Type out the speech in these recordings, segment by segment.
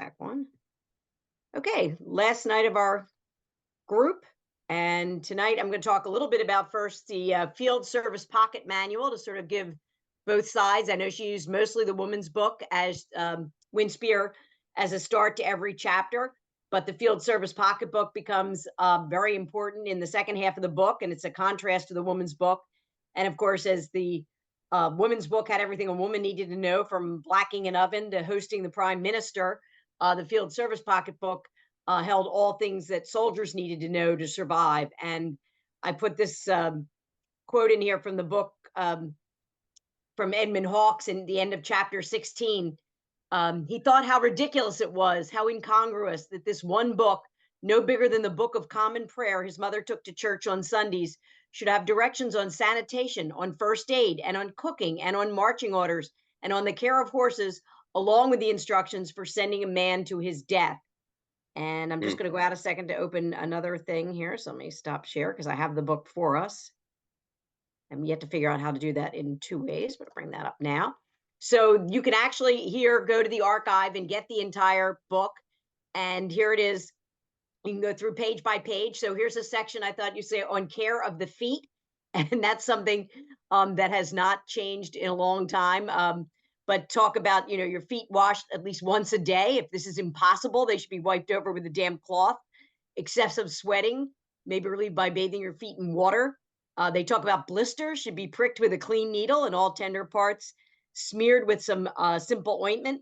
back one. Okay, last night of our group. And tonight I'm going to talk a little bit about first the Field Service Pocket Manual to sort of give both sides. I know she used mostly the woman's book as Winspear as a start to every chapter, but the Field Service Pocketbook becomes very important in the second half of the book, and it's a contrast to the woman's book. And of course, as the woman's book had everything a woman needed to know, from blacking an oven to hosting the prime minister, the Field Service Pocketbook held all things that soldiers needed to know to survive. And I put this quote in here from the book from Edmund Hawkes in the end of chapter 16. He thought how ridiculous it was, how incongruous that this one book, no bigger than the Book of Common Prayer his mother took to church on Sundays, should have directions on sanitation, on first aid, and on cooking, and on marching orders, and on the care of horses, along with the instructions for sending a man to his death. And I'm just going to go out a second to open another thing here. So let me stop share because I have the book for us. I'm yet to figure out how to do that in two ways, but I'll bring that up now. So you can actually here go to the archive and get the entire book. And here it is. You can go through page by page. So here's a section I thought you say on care of the feet. And that's something that has not changed in a long time. But talk about, your feet washed at least once a day. If this is impossible, they should be wiped over with a damp cloth. Excessive sweating, maybe relieved by bathing your feet in water. They talk about blisters should be pricked with a clean needle and all tender parts smeared with some simple ointment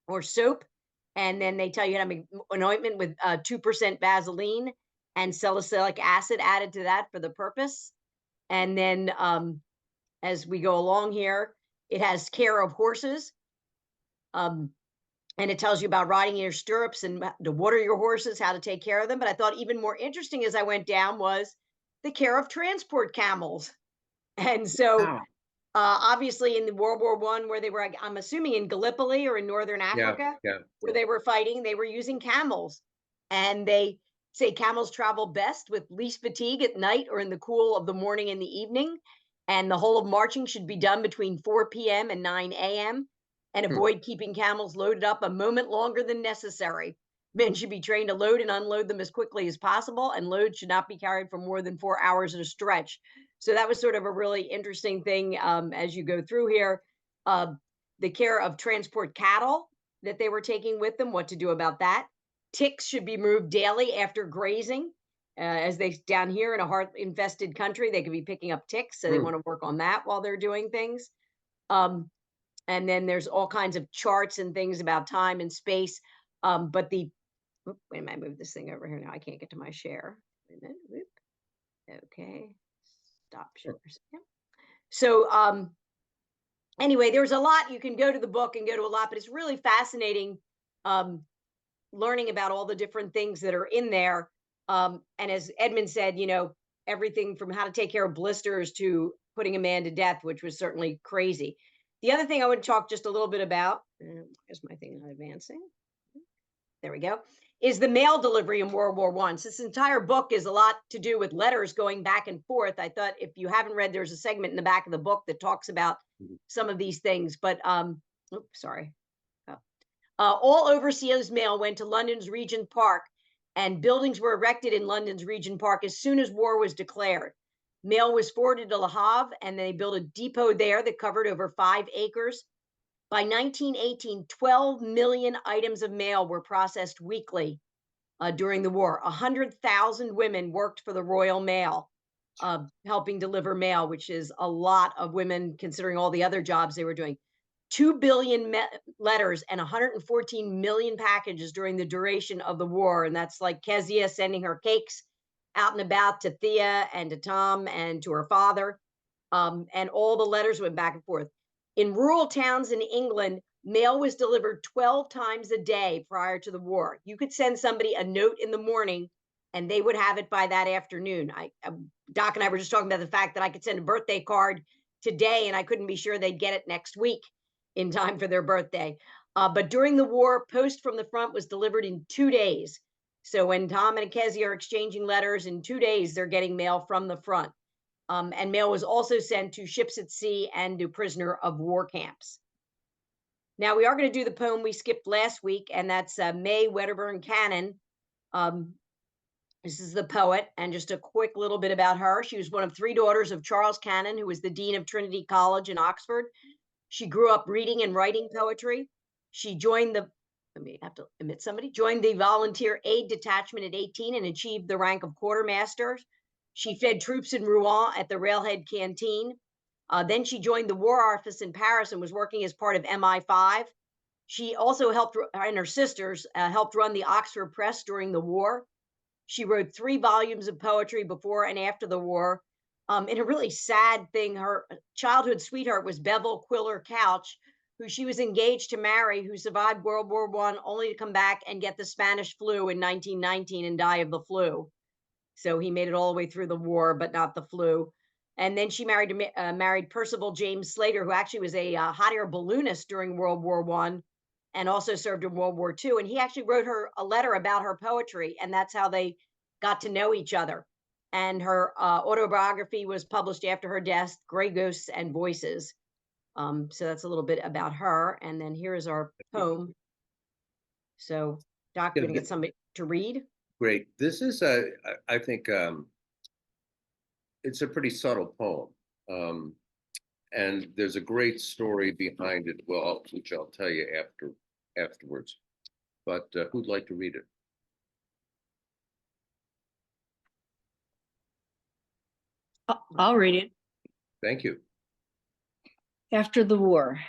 or soap. And then they tell you how to make an ointment with 2% Vaseline and salicylic acid added to that for the purpose. And then as we go along here, it has care of horses. And it tells you about riding in your stirrups and to water your horses, how to take care of them. But I thought even more interesting as I went down was the care of transport camels. And so Wow. obviously in the World War I, where they were, I'm assuming in Gallipoli or in Northern Africa, where they were fighting, they were using camels. And they say camels travel best with least fatigue at night or in the cool of the morning and the evening. And the whole of marching should be done between 4 p.m. and 9 a.m. and avoid keeping camels loaded up a moment longer than necessary. Men should be trained to load and unload them as quickly as possible, and loads should not be carried for more than 4 hours at a stretch. So that was sort of a really interesting thing as you go through here. The care of transport cattle that they were taking with them, what to do about that. Ticks should be moved daily after grazing. As they down here in a heart-infested country, they could be picking up ticks, so they want to work on that while they're doing things. And then there's all kinds of charts and things about time and space. But wait a minute, I move this thing over here now. I can't get to my share. Wait a minute. Whoop. Okay, stop share for a second. So anyway, there's a lot. You can go to the book and go to a lot, but it's really fascinating learning about all the different things that are in there. And as Edmund said, everything from how to take care of blisters to putting a man to death, which was certainly crazy. The other thing I would talk just a little bit about, is my thing not advancing? There we go, is the mail delivery in World War I. So this entire book is a lot to do with letters going back and forth. I thought if you haven't read, there's a segment in the back of the book that talks about some of these things. But, oops, sorry. All overseas mail went to London's Regent Park, and buildings were erected in London's Regent Park as soon as war was declared. Mail was forwarded to Le Havre, and they built a depot there that covered over 5 acres. By 1918, 12 million items of mail were processed weekly during the war. 100,000 women worked for the Royal Mail, helping deliver mail, which is a lot of women considering all the other jobs they were doing. 2 billion letters and 114 million packages during the duration of the war. And that's like Kezia sending her cakes out and about to Thea and to Tom and to her father. And all the letters went back and forth. In rural towns in England, mail was delivered 12 times a day prior to the war. You could send somebody a note in the morning and they would have it by that afternoon. Doc and I were just talking about the fact that I could send a birthday card today and I couldn't be sure they'd get it next week in time for their birthday. But during the war, post from the front was delivered in 2 days. So when Tom and Kezia are exchanging letters, in 2 days, they're getting mail from the front. And mail was also sent to ships at sea and to prisoner of war camps. Now we are going to do the poem we skipped last week, and that's May Wedderburn Cannan. This is the poet, and just a quick little bit about her. She was one of 3 daughters of Charles Cannan, who was the dean of Trinity College in Oxford. She grew up reading and writing poetry. She joined the, joined the volunteer aid detachment at 18 and achieved the rank of quartermaster. She fed troops in Rouen at the railhead canteen. Then she joined the War Office in Paris and was working as part of MI5. She also helped, and her sisters helped run the Oxford Press during the war. She wrote 3 volumes of poetry before and after the war. In a really sad thing, her childhood sweetheart was Bevel Quiller Couch, who she was engaged to marry, who survived World War I, only to come back and get the Spanish flu in 1919 and die of the flu. So he made it all the way through the war, but not the flu. And then she married Percival James Slater, who actually was a hot air balloonist during World War I and also served in World War II. And he actually wrote her a letter about her poetry, and that's how they got to know each other. And her autobiography was published after her death, Gray Ghosts and Voices. So that's a little bit about her. And then here is our poem. So, Doc, you're going to get somebody to read? Great. This is, I think, it's a pretty subtle poem. And there's a great story behind it, well, which I'll tell you afterwards. But who'd like to read it? I'll read it. Thank you. After the war.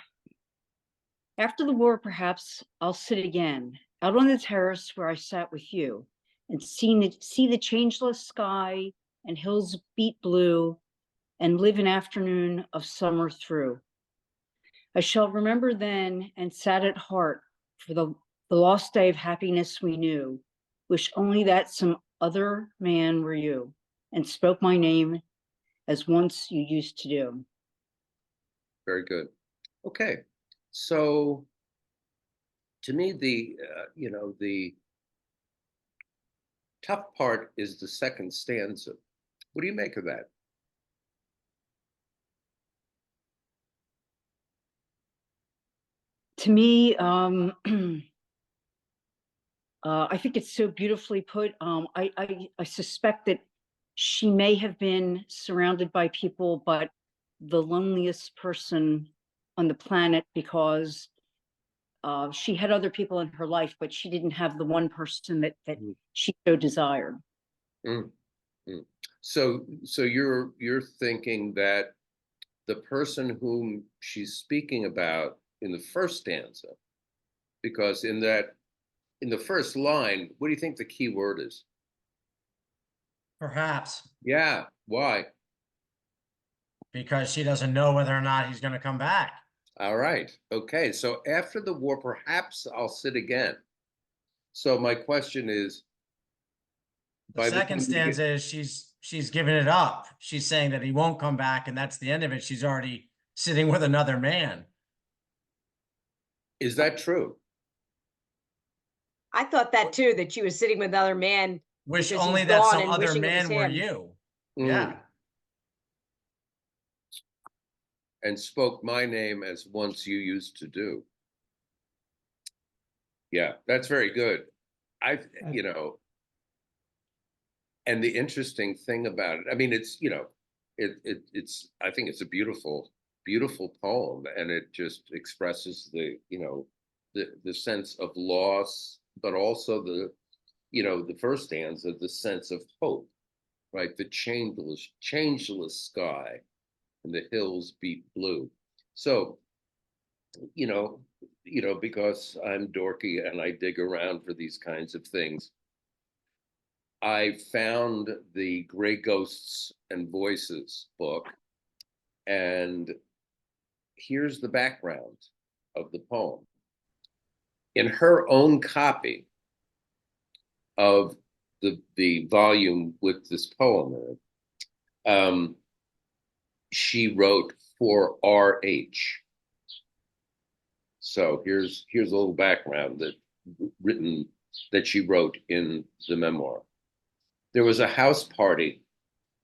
After the war, perhaps I'll sit again out on the terrace where I sat with you and see the changeless sky and hills beat blue and live an afternoon of summer through. I shall remember then and sad at heart for the lost day of happiness we knew, wish only that some other man were you and spoke my name as once you used to do. Very good. Okay, so to me, the tough part is the second stanza. What do you make of that? To me, I think it's so beautifully put. I suspect that she may have been surrounded by people, but the loneliest person on the planet, because she had other people in her life, but she didn't have the one person that she so desired. So you're thinking that the person whom she's speaking about in the first stanza, because in the first line, what do you think the key word is? Perhaps. Yeah, why? Because she doesn't know whether or not he's going to come back. All right. Okay. So after the war, perhaps I'll sit again. So my question is, the second stanza is she's giving it up. She's saying that he won't come back, and that's the end of it. She's already sitting with another man. Is that true? I thought that too, that she was sitting with another man. Wish only that some other man were you. Yeah. And spoke my name as once you used to do. Yeah, that's very good. And the interesting thing about it, I mean, it's, it's, I think it's a beautiful poem, and it just expresses the sense of loss, but also the first stanza, the sense of hope, right? The changeless sky and the hills beat blue. So, because I'm dorky and I dig around for these kinds of things, I found the Gray Ghosts and Voices book, and here's the background of the poem. In her own copy of the volume with this poem in it, she wrote for R.H. So here's a little background that she wrote in the memoir. There was a house party,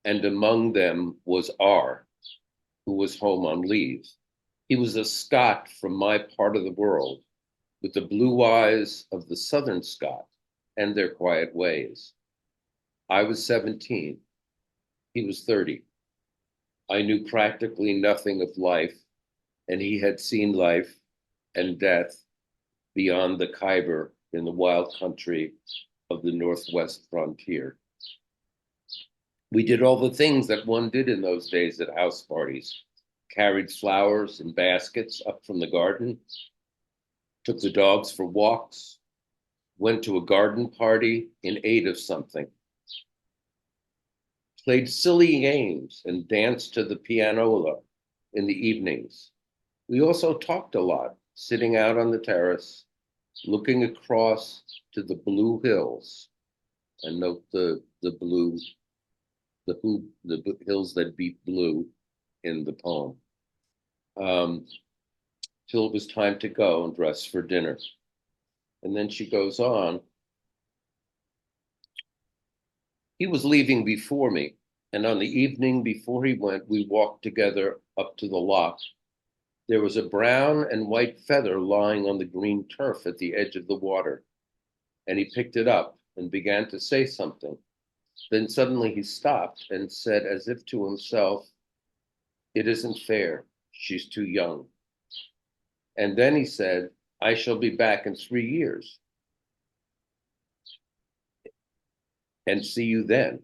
and among them was R, who was home on leave. He was a Scot from my part of the world, with the blue eyes of the Southern Scot and their quiet ways. I was 17. He was 30. I knew practically nothing of life, and he had seen life and death beyond the Khyber in the wild country of the Northwest frontier. We did all the things that one did in those days at house parties, carried flowers in baskets up from the garden, took the dogs for walks, went to a garden party in aid of something, played silly games and danced to the pianola in the evenings. We also talked a lot, sitting out on the terrace, looking across to the blue hills, and note the hills that beat blue in the poem, till it was time to go and dress for dinner. And then she goes on, he was leaving before me, and on the evening before he went, we walked together up to the loch. There was a brown and white feather lying on the green turf at the edge of the water, and he picked it up and began to say something. Then suddenly he stopped and said, as if to himself, "It isn't fair. She's too young." And then he said, "I shall be back in 3 years. And see you then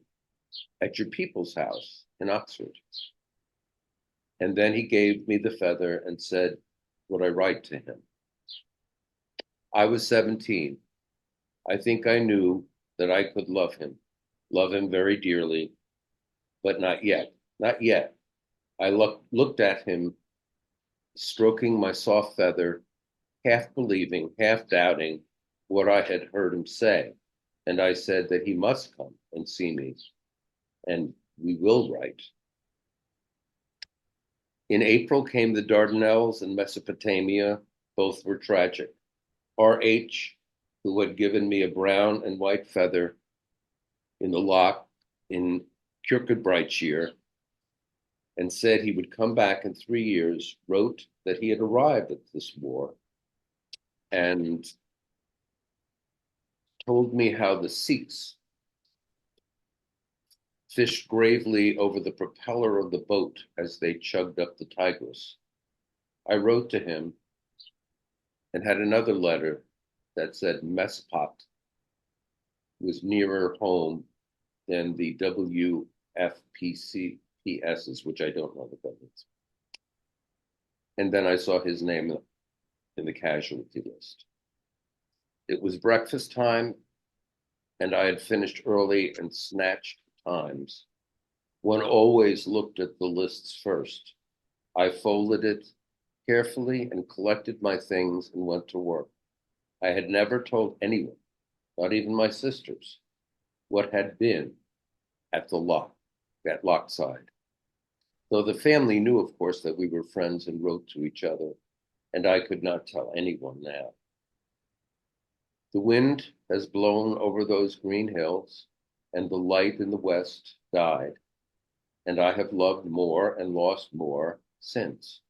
at your people's house in Oxford." And then he gave me the feather and said, "Would I write to him?" I was 17. I think I knew that I could love him very dearly, but not yet, not yet. I looked at him, stroking my soft feather, half believing, half doubting what I had heard him say. And I said that he must come and see me, and we will write. In April came the Dardanelles and Mesopotamia. Both were tragic. R.H., who had given me a brown and white feather in the loch in Kirkcudbrightshire and said he would come back in 3 years, wrote that he had arrived at this war and told me how the Sikhs fished gravely over the propeller of the boat as they chugged up the Tigris. I wrote to him and had another letter that said Mespat was nearer home than the WFPCPSs, which I don't know what that means. And then I saw his name in the casualty list. It was breakfast time, and I had finished early and snatched times. One always looked at the lists first. I folded it carefully and collected my things and went to work. I had never told anyone, not even my sisters, what had been at the loch, that lochside. Though the family knew, of course, that we were friends and wrote to each other, and I could not tell anyone now. The wind has blown over those green hills, and the light in the west died, and I have loved more and lost more since.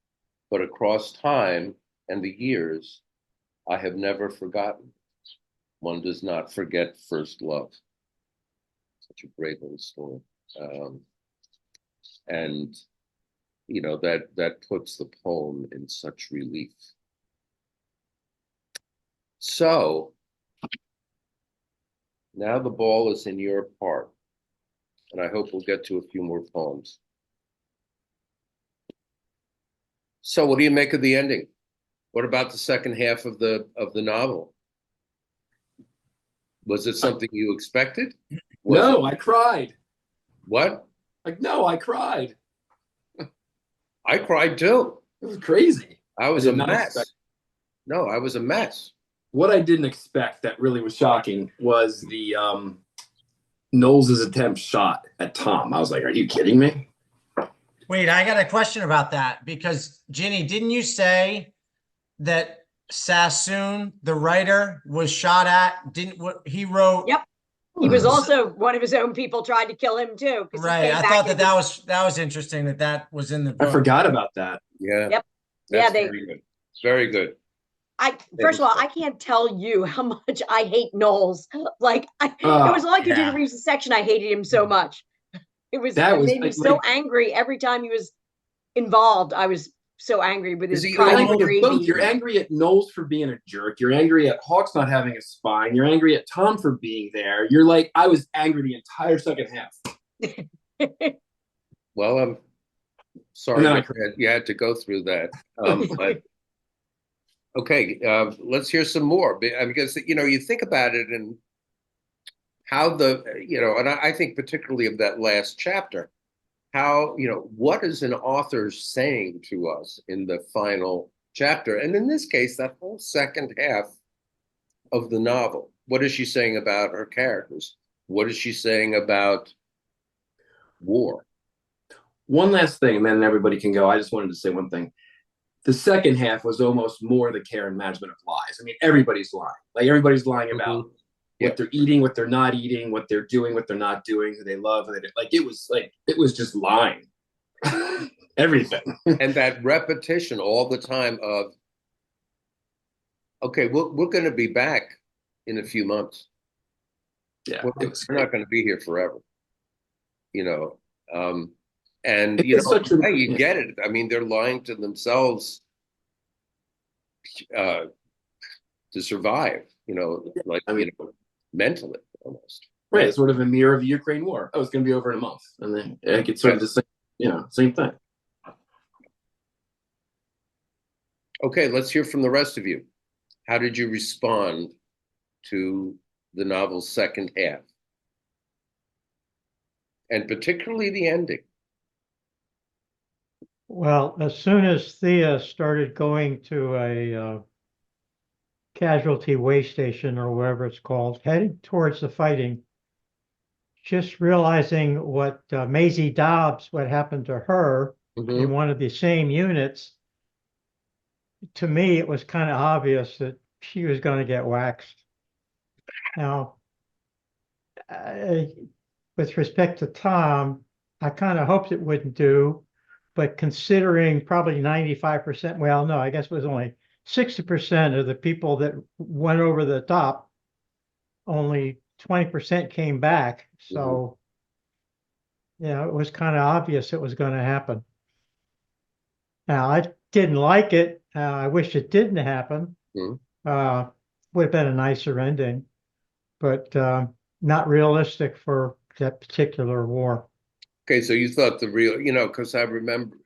But across time and the years, I have never forgotten. One does not forget first love. Such a great little story. And, you know, that puts the poem in such relief. So, now the ball is in your part, and I hope we'll get to a few more poems. So what do you make of the ending? What about the second half of the novel? Was it something you expected? No, I cried. What? Like, no, I cried. I cried too. It was crazy. I was a mess. No, I was a mess. What I didn't expect that really was shocking was the Knowles' attempt shot at Tom. I was like, are you kidding me? Wait, I got a question about that, because Ginny, didn't you say that Sassoon, the writer, was shot at? Didn't what he wrote? Yep. He was also one of his own people tried to kill him too. Right. I thought that was interesting that was in the book. I forgot about that. Yeah. Yep. That's very good. It's very good. First of all, I can't tell you how much I hate Knowles. Like, it was all I could do to read the section. I hated him so much. It made me so angry every time he was involved. I was so angry with his pride and gravy. You're angry at Knowles for being a jerk. You're angry at Hawks not having a spine. You're angry at Tom for being there. You're like, I was angry the entire second half. Well, I'm sorry you had to go through that. But okay, let's hear some more, because you think about it and how and I think particularly of that last chapter, how what is an author saying to us in the final chapter, and in this case, that whole second half of the novel. What is she saying about her characters? What is she saying about war? One last thing, and then everybody can go. I just wanted to say one thing. The second half was almost more the care and management of lies. I mean, everybody's lying. Like, everybody's lying about what they're eating, what they're not eating, what they're doing, what they're not doing, who they love. It was just lying. Everything. And that repetition all the time of, okay, we're going to be back in a few months. Yeah, we're not going to be here forever. And you get it. I mean, they're lying to themselves to survive. Mentally almost. Right, it's sort of a mirror of the Ukraine war. Oh, it's going to be over in a month, and then it's sort of the same thing. Okay, let's hear from the rest of you. How did you respond to the novel's second half, and particularly the ending? Well, as soon as Thea started going to a casualty way station or whatever it's called, heading towards the fighting, just realizing what Maisie Dobbs, what happened to her in one of the same units, to me, it was kind of obvious that she was going to get waxed. Now, with respect to Tom, I kind of hoped it wouldn't do. But considering probably 95%, well, no, I guess it was only 60% of the people that went over the top, only 20% came back. So, it was kind of obvious it was going to happen. Now, I didn't like it. I wish it didn't happen. Would have been a nicer ending, but not realistic for that particular war. Okay, so you thought the real, because I remember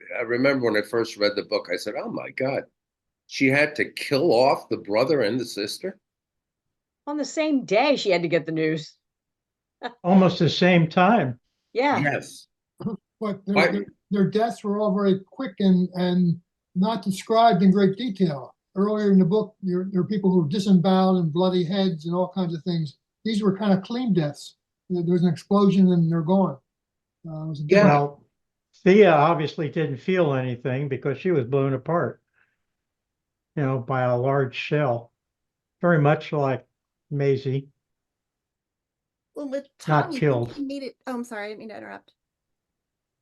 when I first read the book, I said, "Oh my God, she had to kill off the brother and the sister on the same day." She had to get the news. Almost the same time. Yeah. Yes. But their deaths were all very quick and not described in great detail. Earlier in the book, there are people who were disemboweled and bloody heads and all kinds of things. These were kind of clean deaths. There was an explosion and they're gone. Well, Thea obviously didn't feel anything because she was blown apart, by a large shell, very much like Maisie. Well, with Tom, not killed. He made it. Oh, I'm sorry, I didn't mean to interrupt.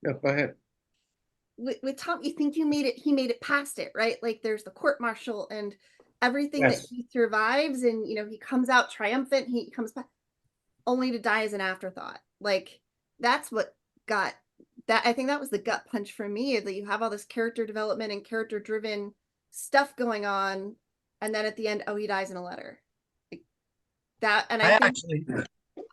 No, go ahead. With Tom, you think he made it past it, right? Like, there's the court-martial and everything that he survives, and he comes out triumphant. He comes back only to die as an afterthought. Like, that's what got that. I think that was the gut punch for me, that you have all this character development and character driven stuff going on, and then at the end, he dies in a letter. Like that. And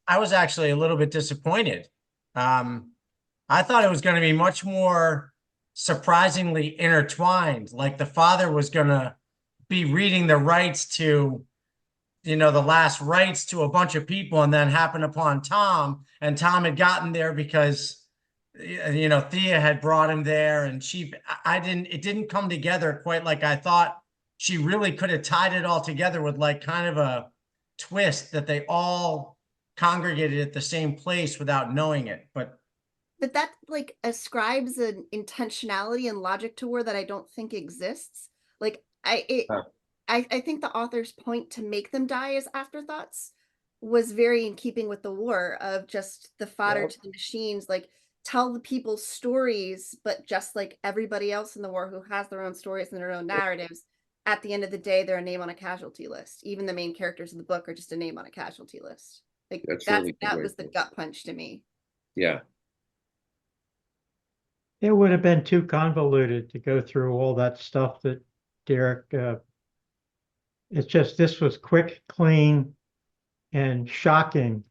I was actually a little bit disappointed. I thought it was going to be much more surprisingly intertwined. Like, the father was going to be reading the rights to, the last rites to a bunch of people, and then happen upon Tom, and Tom had gotten there because Thea had brought him there, and it didn't come together quite like I thought. She really could have tied it all together with like kind of a twist that they all congregated at the same place without knowing it. But that like ascribes an intentionality and logic to war that I don't think exists. Like I think the author's point to make them die as afterthoughts was very in keeping with the war, of just the fodder to the machines. Like, tell the people's stories, but just like everybody else in the war who has their own stories and their own narratives, at the end of the day, they're a name on a casualty list. Even the main characters of the book are just a name on a casualty list. Like that was the gut punch to me. Yeah. It would have been too convoluted to go through all that stuff that Derek, it's just, this was quick, clean, and shocking.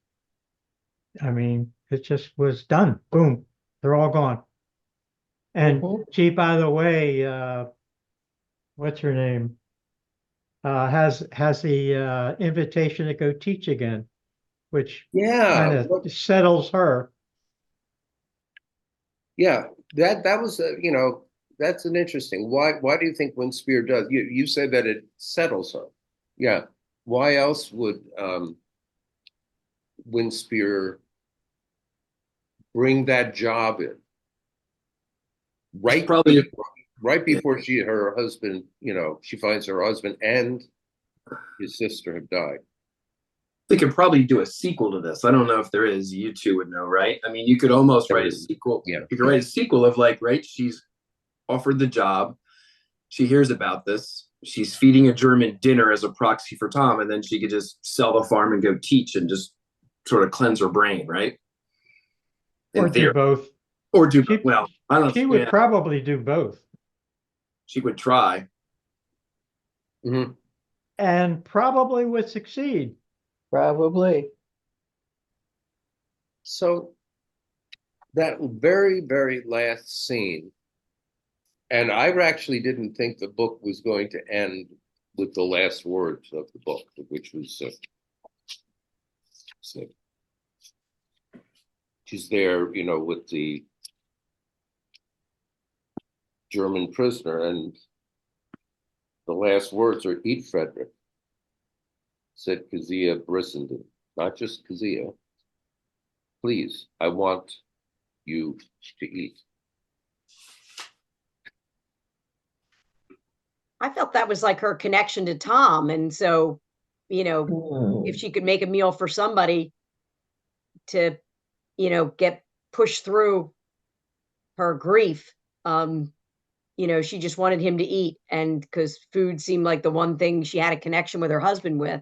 I mean, it just was done. Boom, they're all gone. And gee, by the way, what's her name? Has the invitation to go teach again, which kind of settles her. Yeah, that was you know, that's an interesting. Why do you think Winspear does? You said that it settles her. Yeah. Why else would Winspear bring that job in? Right, probably right before her husband, you know, she finds her husband and his sister have died. They could probably do a sequel to this. I don't know if there is. You two would know, right? I mean, you could almost write a sequel. Yeah. You could write a sequel of like, right, she's offered the job. She hears about this. She's feeding a German dinner as a proxy for Tom, and then she could just sell the farm and go teach and just sort of cleanse her brain, right? Or do both. Or do, well, I don't know. She would probably do both. She would try. Mm-hmm. And probably would succeed. Probably. So that very, very last scene, and I actually didn't think the book was going to end with the last words of the book, which was she's there, you know, with the German prisoner, and the last words are "Eat, Frederick," said Kezia Brissenden, not just Kezia. Please, I want you to eat. I felt that was like her connection to Tom. And so, you know, if she could make a meal for somebody to, you know, get pushed through her grief, you know, she just wanted him to eat. And because food seemed like the one thing she had a connection with her husband with.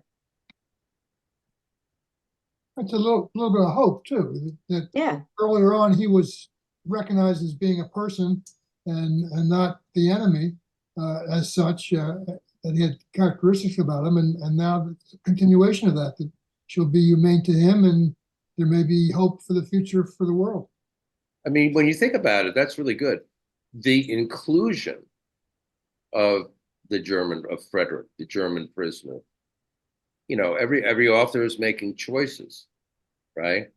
It's a little bit of hope too. That earlier on he was recognized as being a person and not the enemy as such. That he had characteristics about him, and now the continuation of that she'll be humane to him, and there may be hope for the future for the world. I mean, when you think about it, that's really good. The inclusion of Frederick, the German prisoner. You know, every author is making choices, right?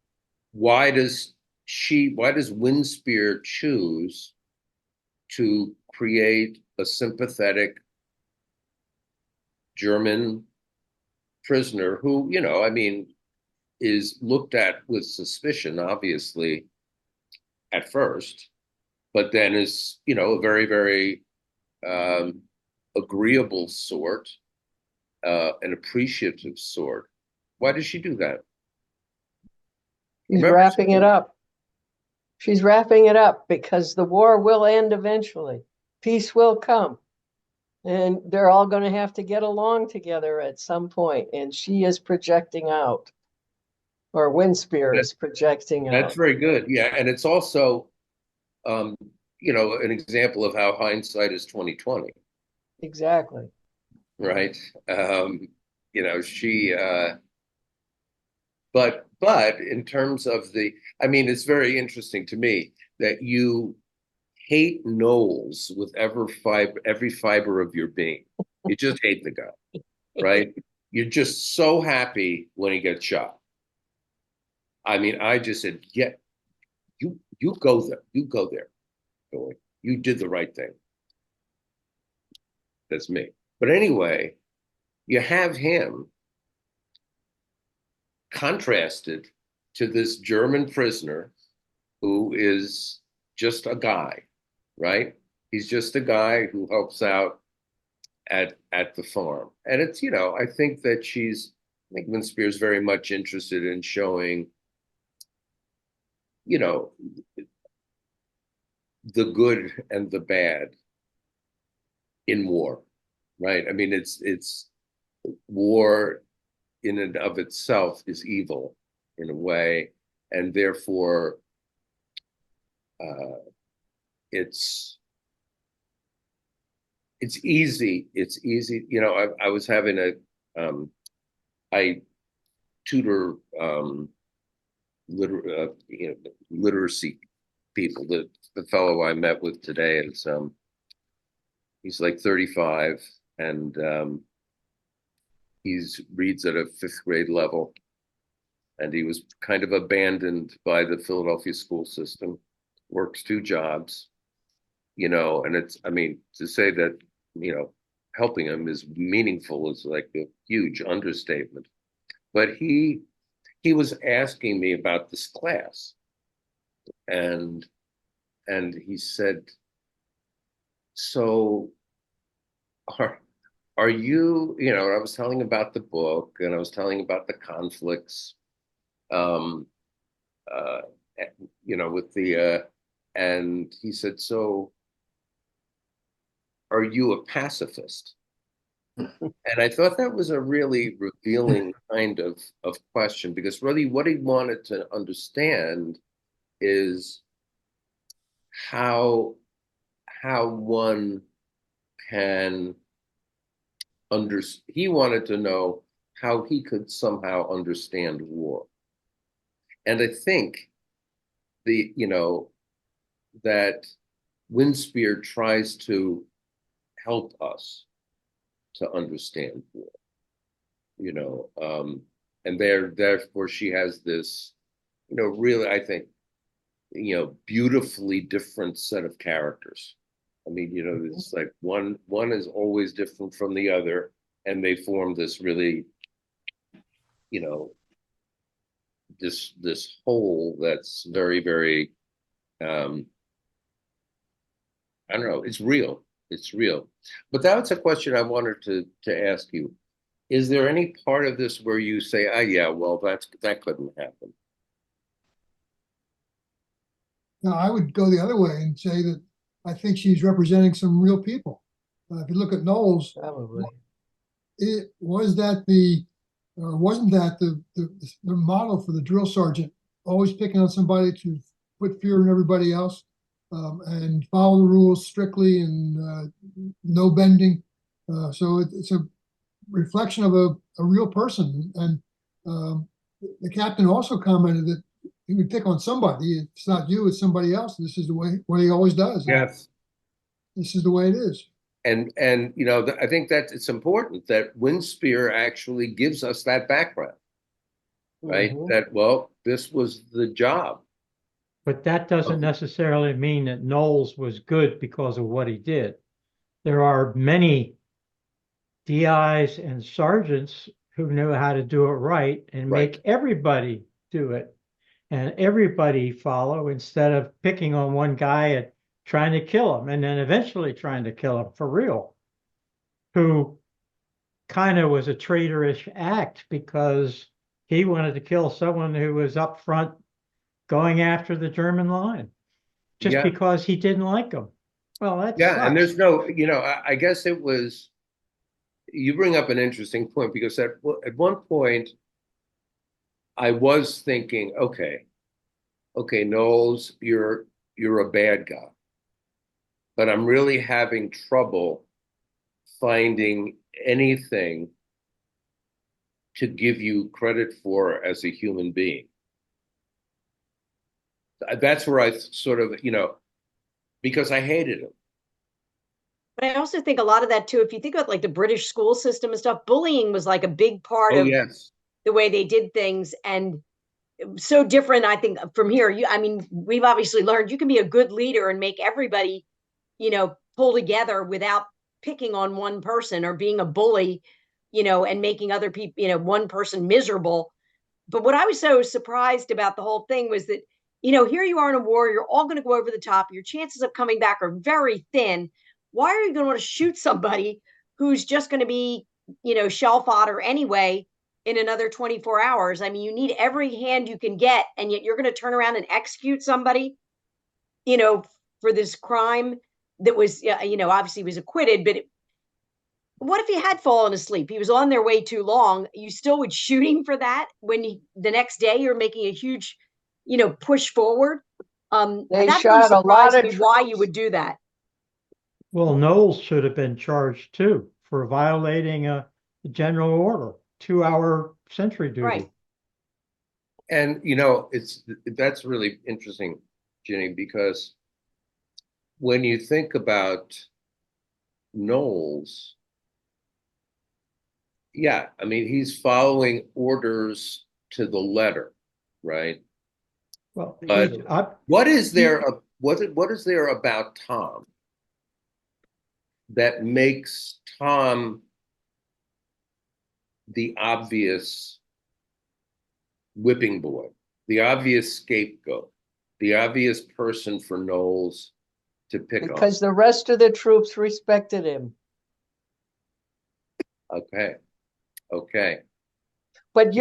Why does Winspear choose to create a sympathetic German prisoner who, you know, I mean, is looked at with suspicion, obviously, at first, but then is, you know, a very, very agreeable sort, an appreciative sort. Why does she do that? She's wrapping it up. She's wrapping it up because the war will end eventually. Peace will come. And they're all going to have to get along together at some point. And she is projecting out. Or Winspear is projecting out. That's very good. Yeah. And it's also, you know, an example of how hindsight is 20/20. Exactly. Right. You know, she, but in terms of I mean, it's very interesting to me that you hate Knowles with every fiber of your being. You just hate the guy, right? You're just so happy when he gets shot. I mean, I just said, yeah, you go there. You go there. You did the right thing. That's me. But anyway, you have him contrasted to this German prisoner who is just a guy, right? He's just a guy who helps out at the farm. And it's, you know, I think Winspear is very much interested in showing, you know, the good and the bad in war, right? I mean, it's war in and of itself is evil in a way, and therefore it's easy. It's easy. You know, I was having I tutor literacy people. The fellow I met with today is he's like 35 and he's reads at a 5th grade level, and he was kind of abandoned by the Philadelphia school system, works 2 jobs, you know, and it's, I mean, to say that, you know, helping him is meaningful is like a huge understatement. But he was asking me about this class, and he said, so are you, you know, I was telling about the book and I was telling about the conflicts, you know, with the, and he said, so are you a pacifist? And I thought that was a really revealing kind of question, because really what he wanted to understand is how one can he wanted to know how he could somehow understand war. And I think you know, that Winspear tries to help us to understand war, you know, and therefore she has this, you know, really, I think, you know, beautifully different set of characters. I mean, you know, it's like one is always different from the other, and they form this really, you know, this whole that's very, very, I don't know, it's real. It's real. But that's a question I wanted to ask you. Is there any part of this where you say, oh yeah, well, that couldn't happen? No, I would go the other way and say that I think she's representing some real people. If you look at Knowles, Probably. wasn't that the model for the drill sergeant, always picking on somebody to put fear in everybody else, and follow the rules strictly and no bending. So it's a reflection of a real person. And the captain also commented that he would pick on somebody. If it's not you, it's somebody else. This is the way what he always does. Yes. This is the way it is. And you know, I think that it's important that Winspear actually gives us that background, right? Mhm. That, well, this was the job. But that doesn't necessarily mean that Knowles was good because of what he did. There are many DIs and sergeants who know how to do it right and make everybody do it, and everybody follow, instead of picking on one guy and trying to kill him, and then eventually trying to kill him for real, who kind of was a traitorish act because he wanted to kill someone who was up front going after the German line just because he didn't like them. Well, that sucks. And there's no, you know, I guess it was, you bring up an interesting point, because at one point I was thinking, okay, Knowles, you're a bad guy, but I'm really having trouble finding anything to give you credit for as a human being. That's where I sort of, you know, because I hated him. But I also think a lot of that too, if you think about like the British school system and stuff, bullying was like a big part of the way they did things, and so different, I think, from here. I mean, we've obviously learned you can be a good leader and make everybody, you know, pull together without picking on one person or being a bully, you know, and making other people, you know, one person miserable. But what I was so surprised about the whole thing was that, you know, here you are in a war, you're all going to go over the top. Your chances of coming back are very thin. Why are you going to want to shoot somebody who's just going to be, you know, shell fodder anyway in another 24 hours? I mean, you need every hand you can get, and yet you're going to turn around and execute somebody, you know, for this crime that was, you know, obviously was acquitted, but what if he had fallen asleep? He was on there way too long. You still would shoot him for that when the next day you're making a huge, you know, push forward. They that shot a lot of why you would do that. Well, Knowles should have been charged too for violating a general order, 2-hour sentry duty. Right. And, you know, that's really interesting, Ginny, because when you think about Knowles, yeah, I mean, he's following orders to the letter, right? Well, but what is there about Tom that makes Tom the obvious whipping boy, the obvious scapegoat, the obvious person for Knowles to pick on? Because the rest of the troops respected him. Okay. But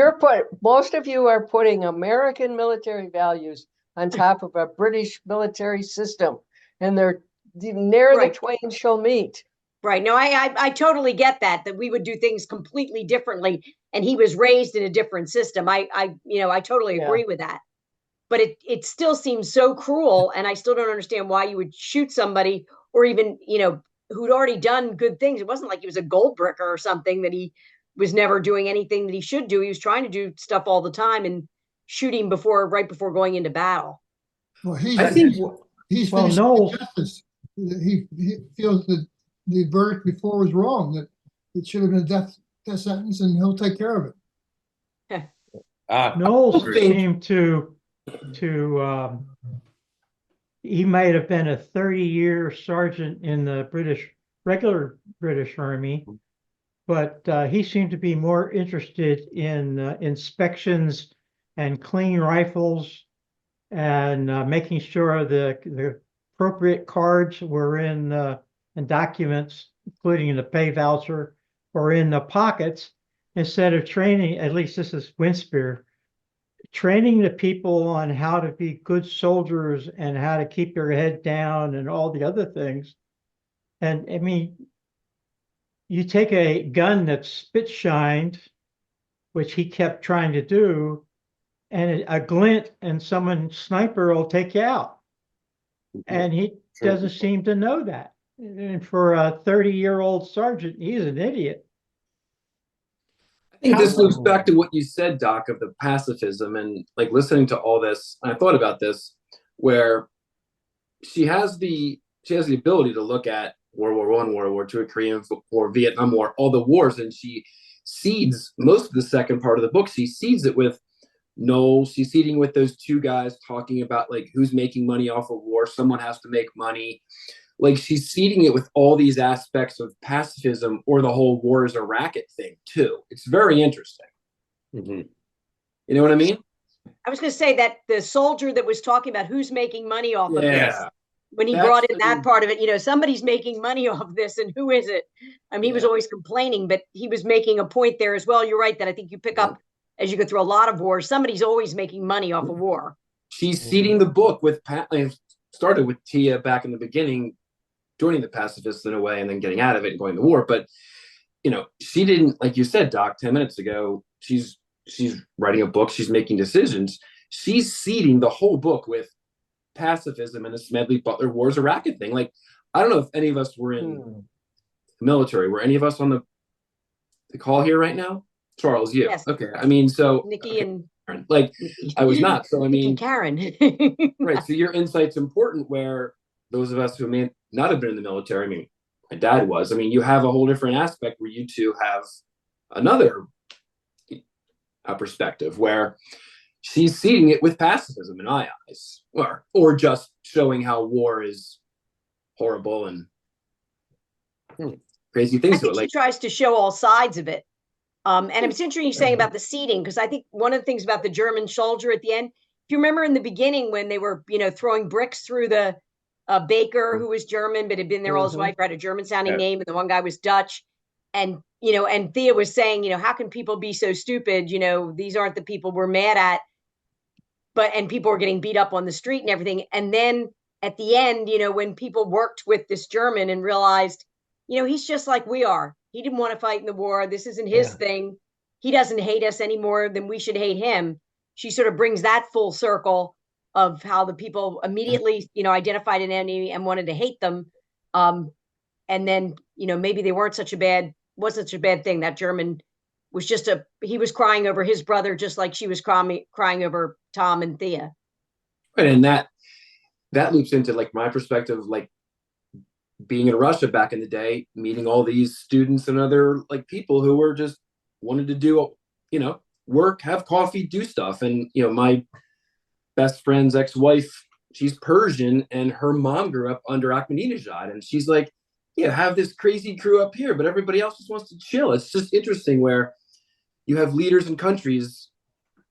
most of you are putting American military values on top of a British military system, and they're ne'er the twain shall meet. Right. No, I totally get that we would do things completely differently, and he was raised in a different system. I totally agree with that. But it still seems so cruel, and I still don't understand why you would shoot somebody, or even, you know, who'd already done good things. It wasn't like he was a gold bricker or something, that he was never doing anything that he should do. He was trying to do stuff all the time, and shooting right before going into battle. Well, he's Knowles, justice. He feels that the verdict before was wrong, that it should have been a death sentence, and he'll take care of it. Knowles seemed to he might have been a 30-year sergeant in the regular British Army, but he seemed to be more interested in inspections and clean rifles, and making sure the appropriate cards were in documents, including in the pay voucher, or in the pockets, instead of training, at least this is Winspear, training the people on how to be good soldiers and how to keep their head down and all the other things. And I mean, you take a gun that's spit shined, which he kept trying to do, and a glint and sniper will take you out. And he doesn't seem to know that. And for a 30-year-old sergeant, he's an idiot. I think this loops back to what you said, Doc, of the pacifism, and like listening to all this. And I thought about this, where she has the ability to look at World War I, World War II, Korean War, Vietnam War, all the wars, and she seeds most of the second part of the book. She seeds it with Knowles. She's seeding with those two guys talking about like who's making money off of war. Someone has to make money. Like she's seeding it with all these aspects of pacifism, or the whole war is a racket thing too. It's very interesting. Mm-hmm. You know what I mean? I was going to say that the soldier that was talking about who's making money off of this, when he brought in that part of it, you know, somebody's making money off of this, and who is it? I mean, he was always complaining, but he was making a point there as well. You're right, that I think you pick up as you go through a lot of wars, somebody's always making money off of war. She's seeding the book with started with Tia back in the beginning, joining the pacifists in a way, and then getting out of it and going to war. But, you know, she didn't, like you said, Doc, 10 minutes ago, she's writing a book, she's making decisions. She's seeding the whole book with pacifism and the Smedley Butler war is a racket thing. Like, I don't know if any of us were in the military. Were any of us on the call here right now? Charles, you. Yes. Okay. I mean, so Nikki and like I was not. So I mean, Karen. Right. So your insight's important, where those of us who may not have been in the military, I mean, my dad was. I mean, you have a whole different aspect where you two have another perspective where she's seeing it with pacifism in my eyes, or just showing how war is horrible and crazy things. I think she tries to show all sides of it. And it's interesting you're saying about the seating, because I think one of the things about the German soldier at the end, if you remember in the beginning when they were, you know, throwing bricks through the baker, who was German but had been there all his life, had a German sounding name, and the one guy was Dutch. And, you know, and Thea was saying, you know, how can people be so stupid? You know, these aren't the people we're mad at. And people were getting beat up on the street and everything. And then at the end, when people worked with this German and realized, he's just like we are. He didn't want to fight in the war. This isn't his thing. He doesn't hate us any more than we should hate him. She sort of brings that full circle of how the people immediately, identified an enemy and wanted to hate them. And then, maybe they wasn't such a bad thing. That German was he was crying over his brother, just like she was crying over Tom and Thea. Right, and that loops into like my perspective, like being in Russia back in the day, meeting all these students and other like people who were just wanted to do, work, have coffee, do stuff. And, my best friend's ex-wife, she's Persian, and her mom grew up under Ahmadinejad. And she's like, have this crazy crew up here, but everybody else just wants to chill. It's just interesting where you have leaders in countries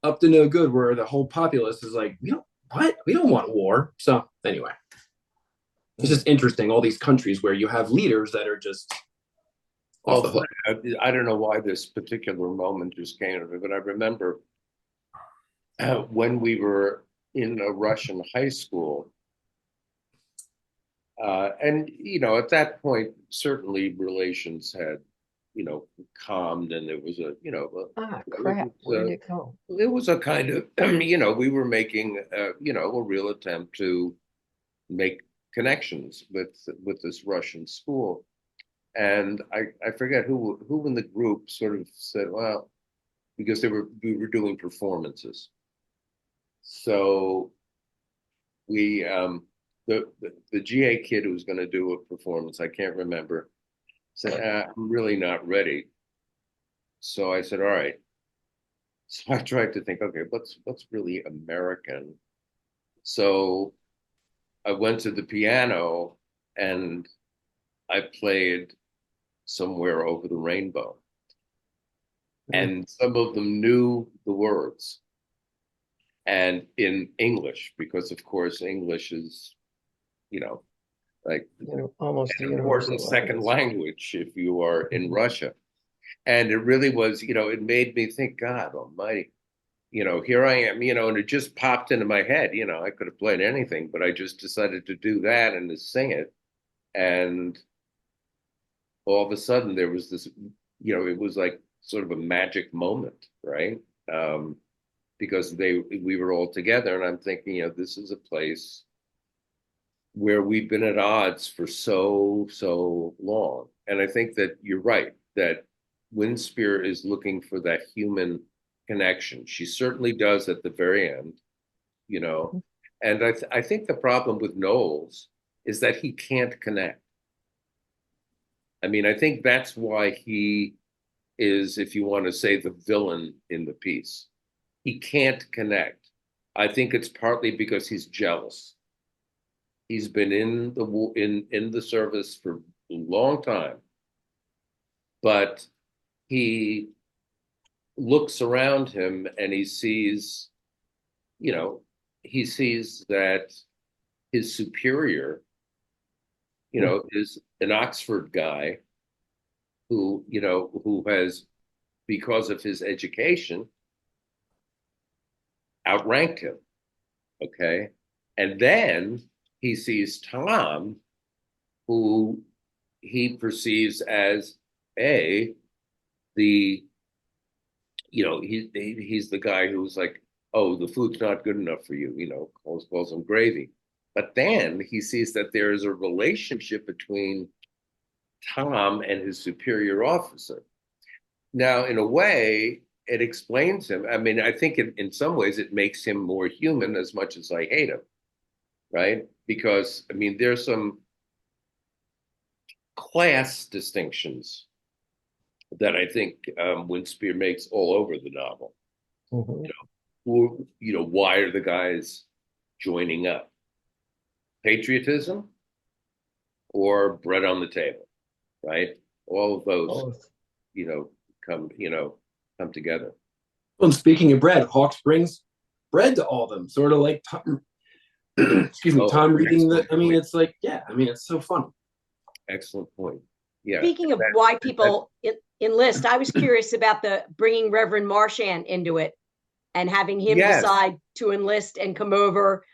up to no good, where the whole populace is like, we don't want war. So anyway, it's just interesting, all these countries where you have leaders that are just off the hook. I don't know why this particular moment just came to me, but I remember when we were in a Russian high school, and at that point, certainly relations had, calmed, and it was crap, where did it go? It was a kind of, we were making, a real attempt to make connections with this Russian school. And I forget who in the group sort of said, well, because we were doing performances. So we, the GA kid who was going to do a performance, I can't remember, said, I'm really not ready. So I said, all right. So I tried to think, okay, what's really American? So I went to the piano and I played Somewhere Over the Rainbow. And some of them knew the words, and in English, because of course English is, like almost an important second language if you are in Russia. And it really was, it made me think, God almighty, here I am, and it just popped into my head, I could have played anything, but I just decided to do that and to sing it. And all of a sudden there was this, it was like sort of a magic moment, right? Because we were all together, and I'm thinking, this is a place where we've been at odds for so long. And I think that you're right, that Winspear is looking for that human connection. She certainly does at the very end, and I think the problem with Knowles is that he can't connect. I mean, I think that's why he is, if you want to say, the villain in the piece. He can't connect. I think it's partly because he's jealous. He's been in the service for a long time, but he looks around him and he sees that his superior, is an Oxford guy who has, because of his education, outranked him. Okay. And then he sees Tom, who he perceives as he's the guy who's like, oh, the food's not good enough for you, calls him gravy. But then he sees that there is a relationship between Tom and his superior officer. Now, in a way, it explains him. I mean, I think in some ways it makes him more human, as much as I hate him, right? Because, I mean, there's some class distinctions that I think Winspear makes all over the novel. Mm-hmm. Why are the guys joining up? Patriotism or bread on the table, right? All of those, come together. Well, and speaking of bread, Hawks brings bread to all of them, sort of like Tom, Tom reading the. I mean, it's like, it's so fun. Excellent point. Yeah. Speaking of why people enlist, I was curious about the bringing Reverend Marchand into it and having him decide to enlist and come over.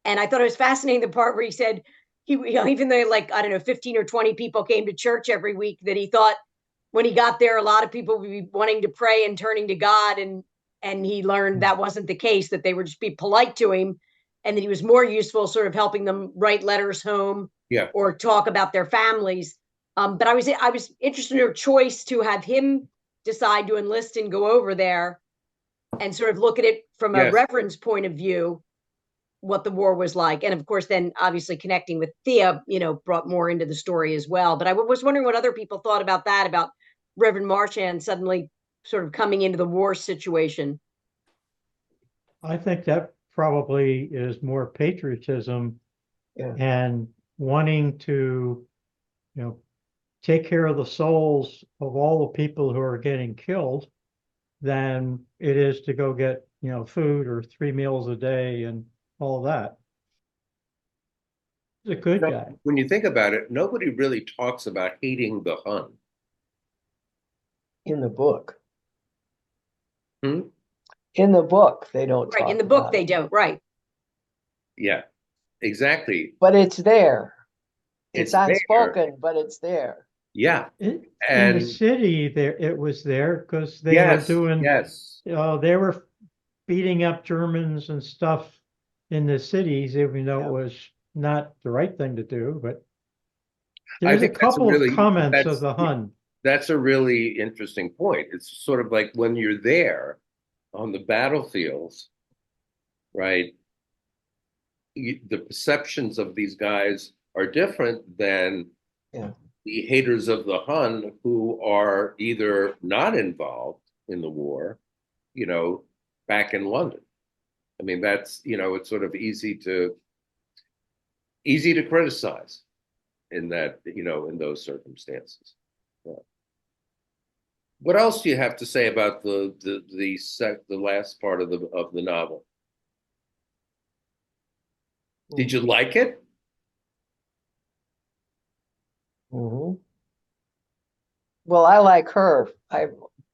And I thought it was fascinating, the part where he said, even though like, I don't know, 15 or 20 people came to church every week, that he thought when he got there, a lot of people would be wanting to pray and turning to God. And he learned that wasn't the case, that they would just be polite to him, and that he was more useful sort of helping them write letters home or talk about their families. But I was interested in her choice to have him decide to enlist and go over there and sort of look at it from a reverend's point of view, what the war was like. And of course, then obviously connecting with Thea, brought more into the story as well. But I was wondering what other people thought about that, about Reverend Marchand suddenly sort of coming into the war situation. I think that probably is more patriotism and wanting to, take care of the souls of all the people who are getting killed than it is to go get, food or 3 meals a day and all that. He's a good guy. When you think about it, nobody really talks about hating the Hun. In the book. Hmm? In the book, they don't Right, talk in the book, about they it. don't, right. Yeah, exactly. But it's there. It's It's unspoken, but it's there. Yeah. In And the city, it was there because they were doing, they were beating up Germans and stuff in the cities, even though it was not the right thing to do. But there's a couple of comments of the Hun. That's a really interesting point. It's sort of like when you're there on the battlefields, right? The perceptions of these guys are different than the haters of the Hun, who are either not involved in the war, back in London. I mean, that's, it's sort of easy to criticize in that, in those circumstances. Yeah. What else do you have to say about the last part of the novel? Did you like it? Mm-hmm. Well, I like her.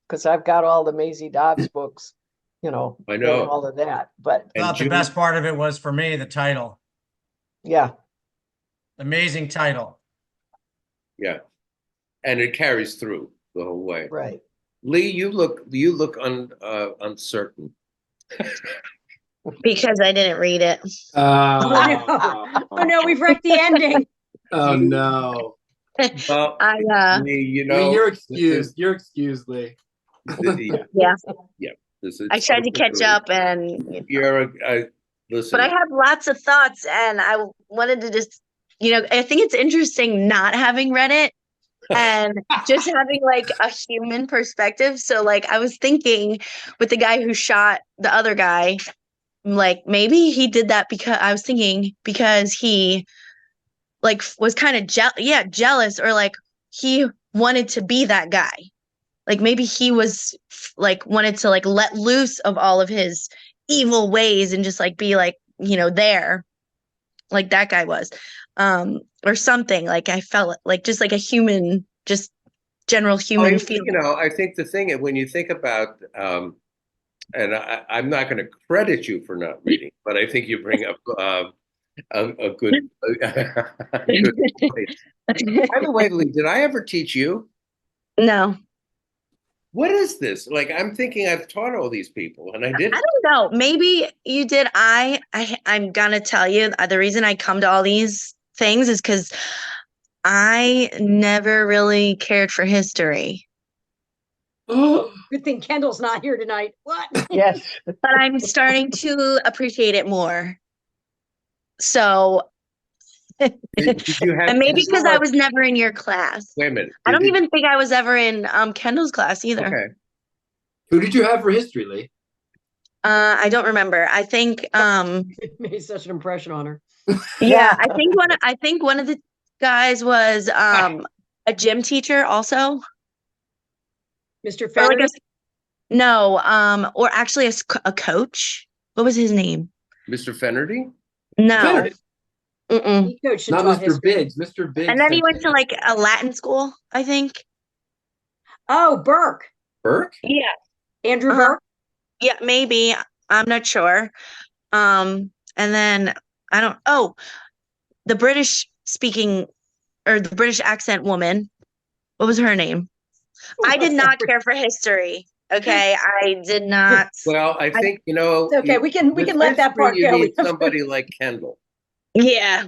Because I've got all the Maisie Dobbs books, I know and all of that. But the best part of it was, for me, the title. Yeah. Amazing title. Yeah. And it carries through the whole way. Right. Lee, you look uncertain. Because I didn't read it. Oh no, we've wrecked the ending. Oh no. Well, Lee, you're excused. You're excused, Lee. Yeah. Yeah. I tried to catch up, and listen. But I have lots of thoughts, and I wanted to just, I think it's interesting not having read it and just having like a human perspective. So like I was thinking with the guy who shot the other guy, like maybe he did that because he like was kind of jealous, or like he wanted to be that guy. Like maybe he was like wanted to like let loose of all of his evil ways and just like be like, there like that guy was, or something. Like I felt like just like a human, just general human feeling. I think the thing, when you think about, and I'm not going to credit you for not reading, but I think you bring up a good point. By the way, Lee, did I ever teach you? No. What is this? Like, I'm thinking I've taught all these people, and I didn't. I don't know. Maybe you did. I'm gonna tell you, the reason I come to all these things is because I never really cared for history. Good thing Kendall's not here tonight. What? Yes. But I'm starting to appreciate it more. So, Did you have, and maybe because I was never in your class. Wait a minute. I don't even think I was ever in Kendall's class either. Okay. Who did you have for history, Lee? I don't remember. I think It made such an impression on her. Yeah, I think one of the guys was a gym teacher also. Mr. Fenner? No, or actually a coach. What was his name? Mr. Fennerty? No. He coached Not taught Mr. history. Biggs. Mr. Biggs. And then he went to like a Latin school, I think. Oh, Burke. Burke? Yeah. Andrew Burke? Yeah, maybe. I'm not sure. And then I don't, oh, the British speaking or the British accent woman. What was her name? I did not care for history. Okay. I did not. Well, I think, you know, It's okay. We can let that part you go. need somebody like Kendall. Yeah.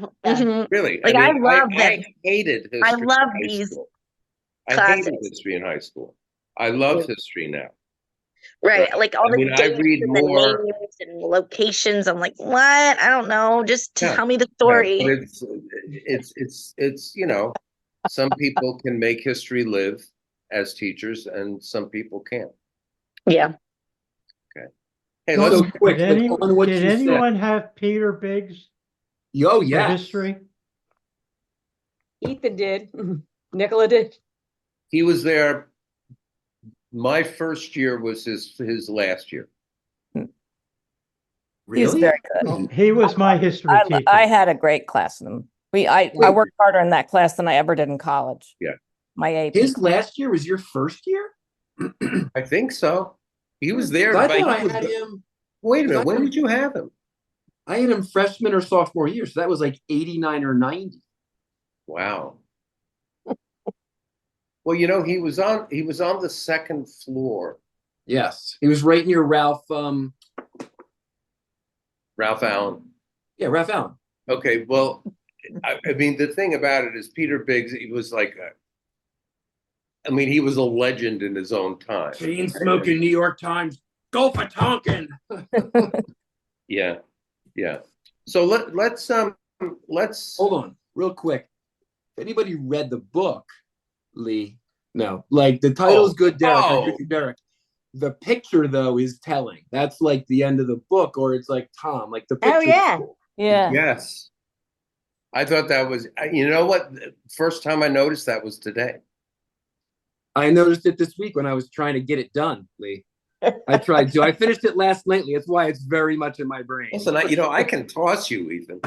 Really. Like, I love them. I hated history. I love in high these school. classics. I hated history in high school. I love history now. Right. Like all the I read dates and more. the names and locations. I'm like, what? I don't know. Just tell me the story. But it's, you know, some people can make history live as teachers and some people can't. Yeah. Okay. Hey, So let's quick. Did, did anyone have Peter Biggs? Yo, for yeah. history? Ethan did. Nicola did. He was there. My first year was his last year. Really? He's very good. He was my history teacher. I had a great class in him. I worked harder in that class than I ever did in college. Yeah. My AP. His last year was your first year? I think so. He was there. I thought I had him. Wait a minute. When did you have him? I had him freshman or sophomore year, so that was like 89 or 90. Wow. Well, you know, he was on the second floor. Yes. He was right near Ralph Allen. Yeah, Ralph Allen. Okay, well, I mean, the thing about it is Peter Biggs, he was like he was a legend in his own time. Chain smoking New York Times. Go for Tonkin. Yeah. So let's hold on real quick. If anybody read the book, Lee, no, like the title's good, Derek. I agree with Derek. The picture though is telling. That's like the end of the book, or it's like Tom, like the picture. Oh yeah. Cool. Yeah. Yes. I thought that was, you know what? First time I noticed that was today. I noticed it this week when I was trying to get it done, Lee. I tried to. I finished it last nightly. That's why it's very much in my brain. Listen, I can toss you, Ethan.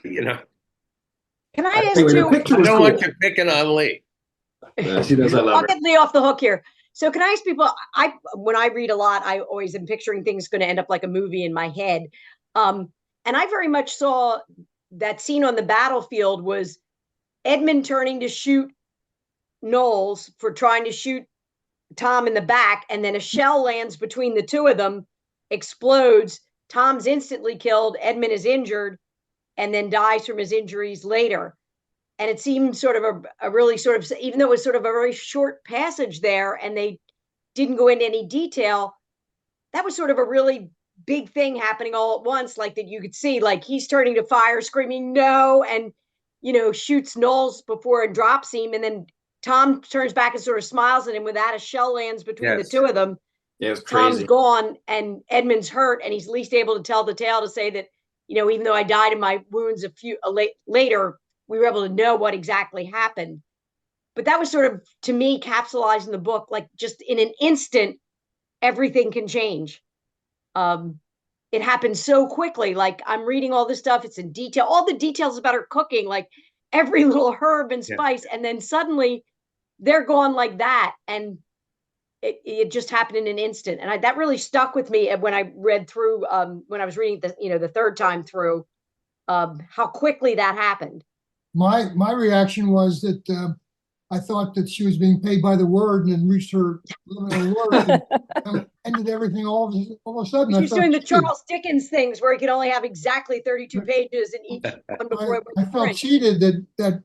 You know. Can I ask Anyway, you? the picture I was don't cool. want you picking on Lee. She does. I love I'll her. get Lee off the hook here. So can I ask people, when I read a lot, I always am picturing things going to end up like a movie in my head. And I very much saw that scene on the battlefield was Edmund turning to shoot Knowles for trying to shoot Tom in the back, and then a shell lands between the two of them, explodes. Tom's instantly killed, Edmund is injured, and then dies from his injuries later. And it seemed sort of a really sort of, even though it was sort of a very short passage there and they didn't go into any detail, that was sort of a really big thing happening all at once, like that you could see, like he's turning to fire, screaming no, and, you know, shoots Knowles before it drops him. And then Tom turns back and sort of smiles at him with that, a shell lands between the two of them. Yeah, it was crazy. Tom's gone and Edmund's hurt, and he's at least able to tell the tale to say that, you know, even though I died of my wounds later, we were able to know what exactly happened. But that was sort of, to me, capsulizing the book, like just in an instant, everything can change. It happened so quickly. Like I'm reading all this stuff, it's in detail, all the details about her cooking, like every little herb and spice. And then suddenly they're gone like that. And it just happened in an instant. And that really stuck with me when I read through, when I was reading the third time through, how quickly that happened. My reaction was that I thought that she was being paid by the word and then reached her limit of work and ended everything all of a sudden. She's doing the Charles Dickens things where he could only have exactly 32 pages in each one before it went I felt print. cheated that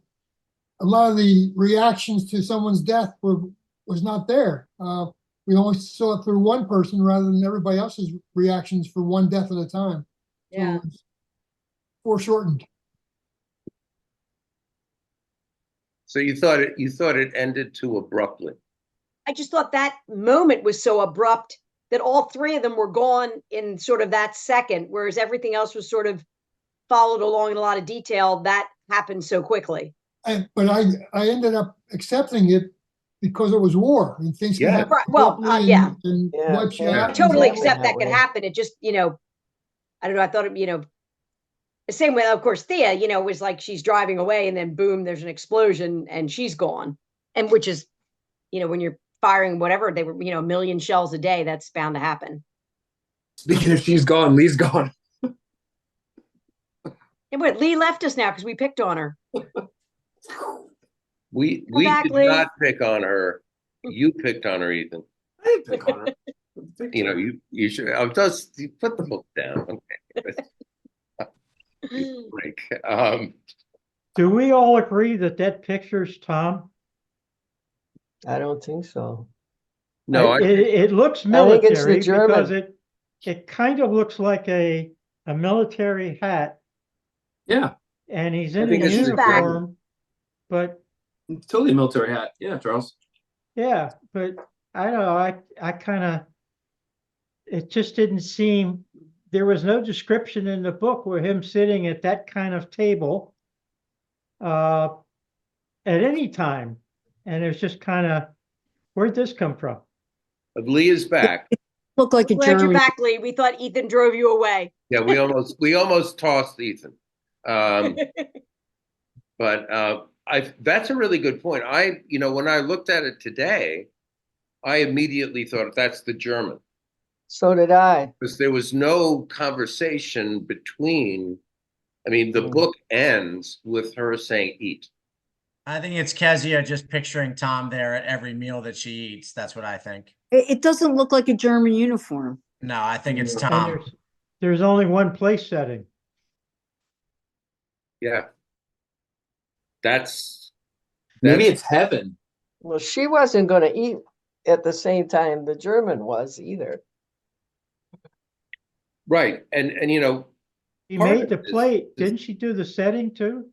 a lot of the reactions to someone's death was not there. We only saw it through one person rather than everybody else's reactions for one death at a time. Yeah. So foreshortened. So you thought it ended too abruptly. I just thought that moment was so abrupt that all three of them were gone in sort of that second, whereas everything else was sort of followed along in a lot of detail. That happened so quickly. But I ended up accepting it because it was war and things can happen. Right. Well, yeah. And wipes you out. I totally accept that could happen. It just, you know, I don't know. I thought it, you know, the same way, of course, Thea, you know, was like she's driving away and then boom, there's an explosion and she's gone. And which is, you know, when you're firing whatever, they were, you know, 1 million shells a day, that's bound to happen. Speaking of she's gone, Lee's gone. And what, Lee left us now because we picked on her. We back, did Lee. not pick on her. You picked on her, Ethan. I didn't pick on her. You know, you should. I'll just you put the book down. Okay. Break. Do we all agree that that picture's Tom? I don't think so. No, It looks I think it's the military because German. it kind of looks like a military hat, Yeah, and he's I in a think it's the uniform, but it's totally a military hat. Yeah, Charles. yeah, but I don't know, I kind of, it just didn't seem, there was no description in the book where him sitting at that kind of table at any time. And it was just kind of, where'd this come from? but Lee is back. Look like a Glad you're German. back, Lee. We thought Ethan drove you away. Yeah, we almost tossed Ethan. But that's a really good point. When I looked at it today, I immediately thought that's the German. So did I. Because there was no conversation between, I mean, the book ends with her saying eat. I think it's Kezia just picturing Tom there at every meal that she eats. That's what I think. It doesn't look like a German uniform. No, I think it's And Tom. there's only one place setting. Yeah. Maybe it's heaven. Well, she wasn't going to eat at the same time the German was either. Right. And She part made of the it is- plate. Didn't she do the setting too?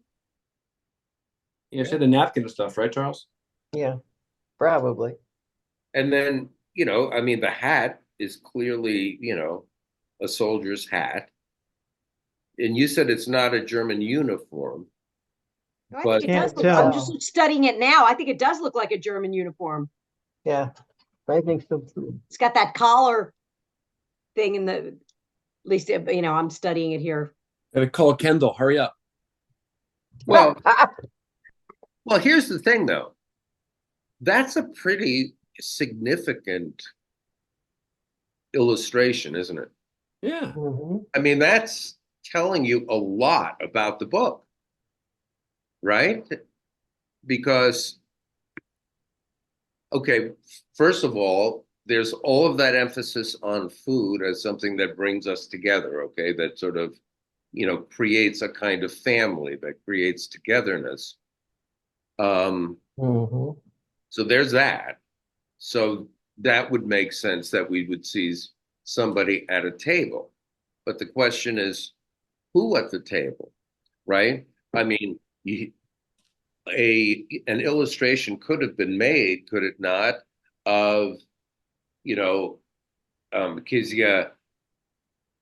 Yeah, she had the napkin and stuff, right, Charles? Yeah, probably. and then, I mean, the hat is clearly, a soldier's hat. And you said it's not a German uniform. I But- think it does Can't look, I'm tell. just studying it now. I think it does look like a German uniform. Yeah, I think so too. It's got that collar thing in at least, I'm studying it here. Gotta call Kendall. Hurry up. Well, well, here's the thing, though. That's a pretty significant illustration, isn't it? Yeah. Mhm. I mean, that's telling you a lot about the book, right? Because, okay, first of all, there's all of that emphasis on food as something that brings us together, okay? That sort of, creates a kind of family, that creates togetherness. Mhm. So there's that. So that would make sense that we would see somebody at a table. But the question is, who at the table, right? I mean, an illustration could have been made, could it not, of, Kezia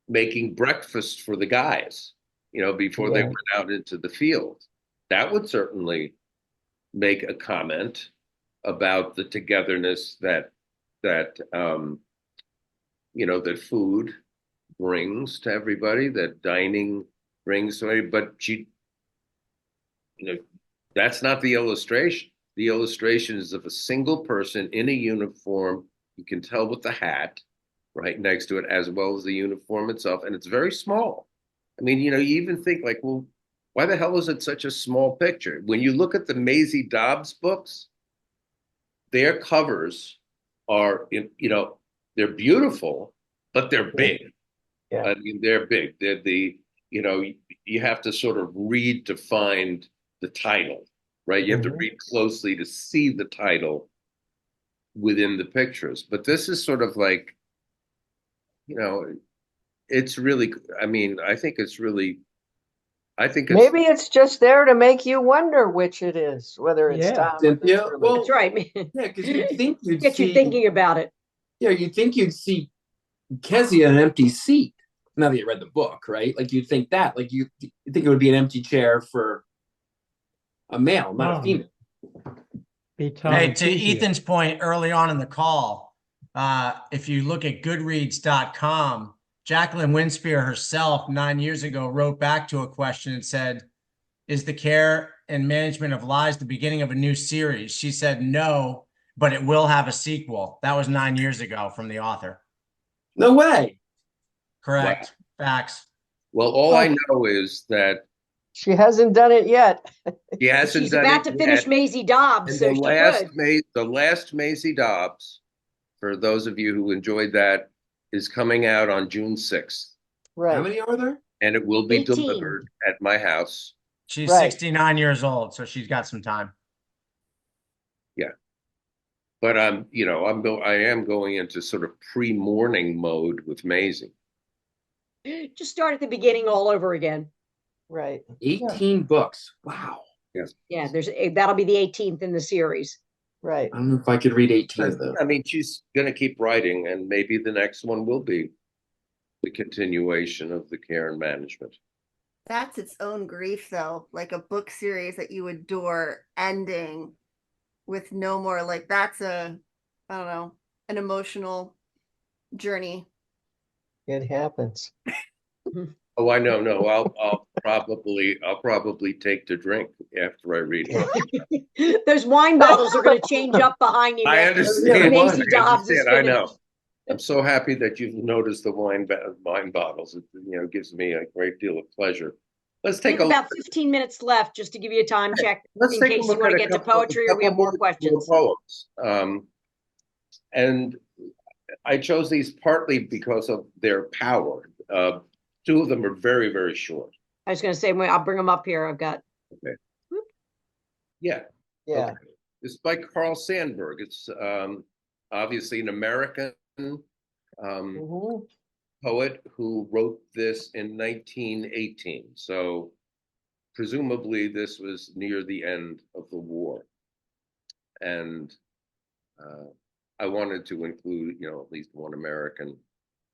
making breakfast for the guys, before they Yeah. went out into the field. That would certainly make a comment about the togetherness that that food brings to everybody, that dining brings to everybody. But that's not the illustration. The illustration is of a single person in a uniform. You can tell with the hat right next to it, as well as the uniform itself, and it's very small. I mean, you even think like, well, why the hell is it such a small picture? When you look at the Maisie Dobbs books, their covers are, they're beautiful, but they're big. Yeah. I mean, they're big. They're you have to sort of read to find the title, right? You have to read closely to see the title within the pictures. But this is sort of like, it's really, I mean, I think it's Maybe it's just there to make you wonder which it is, whether it's Yeah. Tom. or Cynthia, German. well, That's right. Yeah, because you'd think you'd Get you see. thinking about it. Yeah, you'd think you'd see Kezia in an empty seat. Now that you read the book, right? Like you'd think that, like you think it would be an empty chair for a male, not a female. Be Tom Hey, and to Kezia. Ethan's point early on in the call, if you look at goodreads.com, Jacqueline Winspear herself 9 years ago wrote back to a question and said, "Is the care and management of lies the beginning of a new series?" She said no, but it will have a sequel. That was 9 years ago from the author. No way. Correct. Facts. Well, all I know is that She hasn't done it yet. She hasn't She's done about it to finish yet. Maisie Dobbs, And so the she last could. the last Maisie Dobbs, for those of you who enjoyed that, is coming out on June 6th. Right. How many are there? And it will be 18. delivered at my house. She's Right. 69 years old, so she's got some time. Yeah. But I am going into sort of pre-mourning mode with Maisie. Just start at the beginning all over again. Right. 18 books. Wow. Yes. Yeah, that'll be the 18th in the series. Right. I don't know if I could read 18 of them. I mean, she's going to keep writing, and maybe the next one will be the continuation of the care and management. That's its own grief, though. Like a book series that you adore ending with no more. Like that's I don't know, an emotional journey. It happens. Oh, I know. No, I'll probably take to drink after I read it. Those wine bottles are going to change up behind you. I understand. Maisie Dobbs is I finished. know. I'm so happy that you've noticed the wine bottles. It gives me a great deal of pleasure. Let's take about 15 minutes left, just to give you a time check Let's in take a case you look want to at get to poetry or we have more questions. Poems. And I chose these partly because of their power. Two of them are very, very short. I was going to say, I'll bring them up here. I've got. Okay. Yeah. Yeah. Okay. It's by Carl Sandburg. It's obviously an American poet who wrote this in 1918. So presumably this was near the end of the war. And I wanted to include, at least one American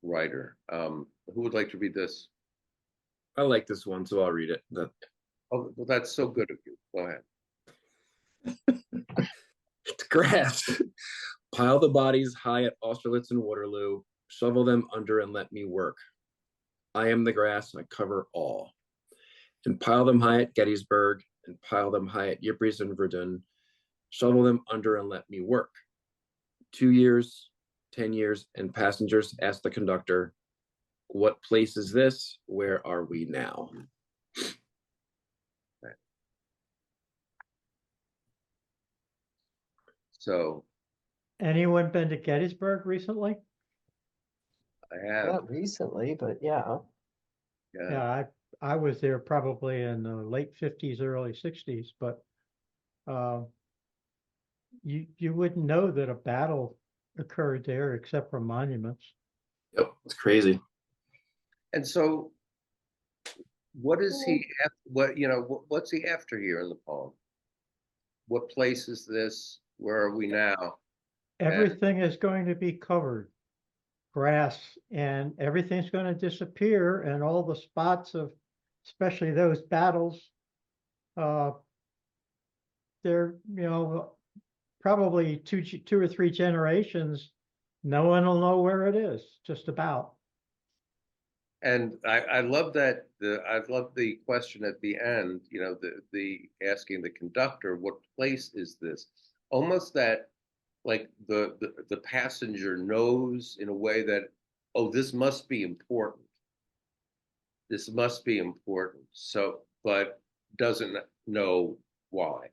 writer. Who would like to read this? I like this one, so I'll read it. Oh, well, that's so good of you. Go ahead. It's grass. Pile the bodies high at Austerlitz and Waterloo. Shovel them under and let me work. I am the grass, I cover all. And pile them high at Gettysburg, and pile them high at Ypres and Verdun. Shovel them under and let me work. 2 years, 10 years, and passengers ask the conductor, what place is this? Where are we now? So, anyone been to Gettysburg recently? I have. Not recently, but yeah. Yeah, I was there probably in the late 50s, early 60s, but you wouldn't know that a battle occurred there except for monuments. Yep, it's crazy. And so, what is he? What's he after here in the poem? What place is this? Where are we now? Everything is going to be covered, grass, and everything's going to disappear, and all the spots of, especially those battles, they're probably two or three generations. No one will know where it is. Just about. And I love that. I love the question at the end. The asking the conductor, "What place is this?" Almost that, like the passenger knows in a way that, oh, this must be important. This must be important. So, but doesn't know why,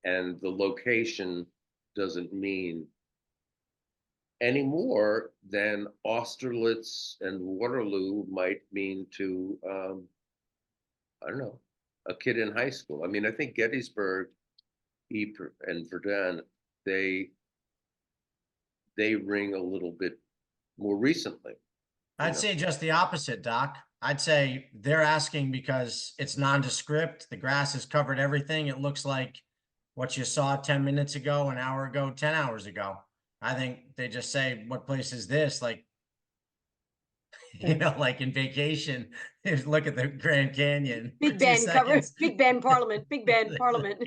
and the location doesn't mean any more than Austerlitz and Waterloo might mean to, I don't know, a kid in high school. I mean, I think Gettysburg, Ypres, and Verdun, they ring a little bit more recently. I'd say just the opposite, Doc. I'd say they're asking because it's nondescript. The grass has covered everything. It looks like what you saw 10 minutes ago, an hour ago, 10 hours ago. I think they just say, what place is this? Like, like in Vacation, look at the Grand Canyon. Big Ben covers Big Ben Parliament, Big Ben Parliament.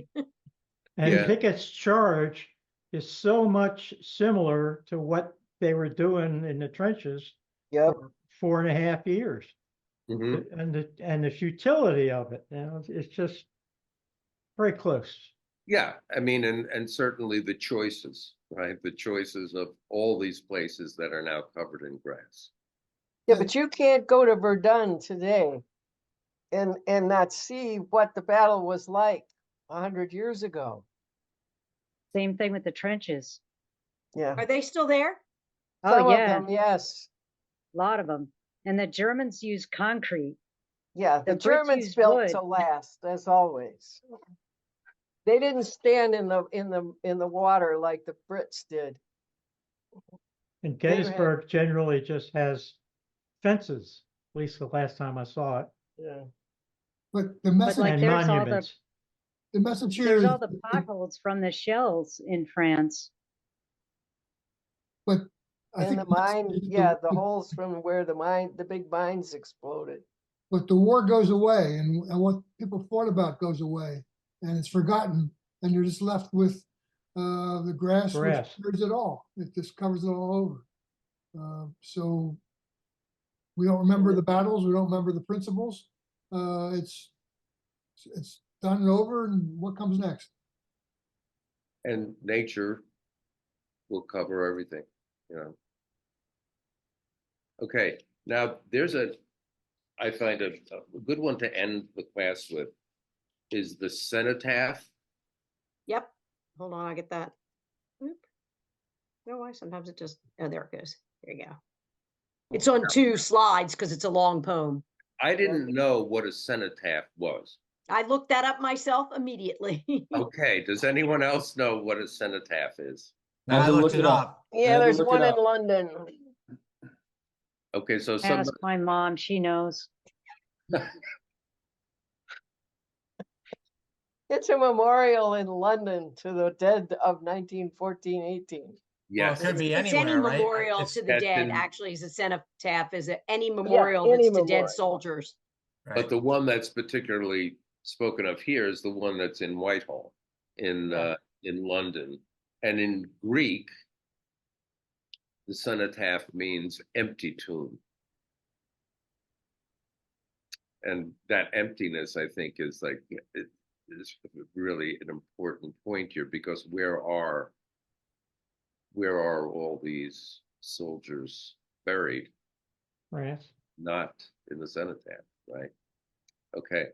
And Pickett's charge is so much similar to what they were doing in the trenches for 4.5 years. Mm-hmm. And the futility of it, it's just very close. Yeah, I mean, and certainly the choices, right? The choices of all these places that are now covered in grass. Yeah, but you can't go to Verdun today and not see what the battle was like 100 years ago. Same thing with the trenches. Yeah. Are they still there? Some Oh, of yeah, them, yes. a lot of them. And the Germans use concrete. Yeah, the The Brits Germans used built wood. to last, as always. They didn't stand in the water like the Brits did. And Gettysburg generally just has fences, at least the last time I saw it. Yeah. But the But message, like And there's all the monuments. the message here there's is, all the potholes from the shells in France. but I And think the the message mine, is yeah, the holes from where the big mines exploded. but the war goes away, and what people fought about goes away, and it's forgotten, and you're just left with the grass, Grass. which covers it all. It just covers it all over. So we don't remember the battles, we don't remember the principles. It's done and over, and what comes next? And nature will cover everything, you know. Okay, now I find a good one to end the class with is the cenotaph. Yep. Hold on, I get that. Oop. No, why? Sometimes it just, oh, there it goes. There you go. It's on 2 slides because it's a long poem. I didn't know what a cenotaph was. I looked that up myself immediately. Okay, does anyone else know what a cenotaph is? I had I to looked look it it up. up. I Yeah, had to there's look it one in up. London. Okay, so some Ask my mom, she knows. It's a memorial in London to the dead of 1914-18. Well, yes, it could be It's any anywhere, right? memorial It's- to the that's dead, in- actually, is a cenotaph, is any memorial any that's to dead memorial. soldiers. right. but the one that's particularly spoken of here is the one that's in Whitehall in London. And in Greek, the cenotaph means empty tomb. And that emptiness, I think, is like it is really an important point here, because where are all these soldiers buried? France. Not in the cenotaph, right? Okay,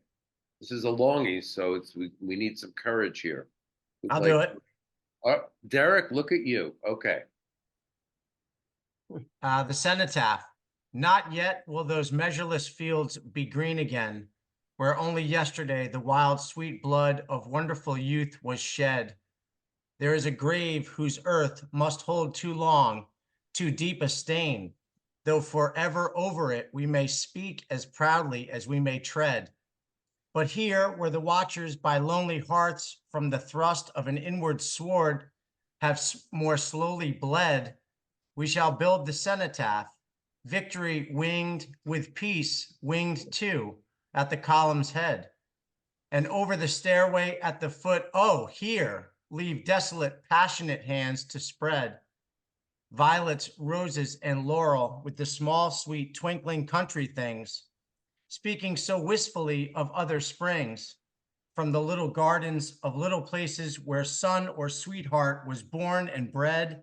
this is a longie, so we need some courage here. I'll do it. Derek, look at you. Okay. The cenotaph. Not yet will those measureless fields be green again, where only yesterday the wild sweet blood of wonderful youth was shed. There is a grave whose earth must hold too long, too deep a stain, though forever over it we may speak as proudly as we may tread. But here, where the watchers by lonely hearths from the thrust of an inward sword have more slowly bled, we shall build the cenotaph, victory winged with peace winged too, at the column's head. And over the stairway at the foot, oh, here, leave desolate, passionate hands to spread. Violets, roses, and laurel with the small, sweet, twinkling country things, speaking so wistfully of other springs, from the little gardens of little places where son or sweetheart was born and bred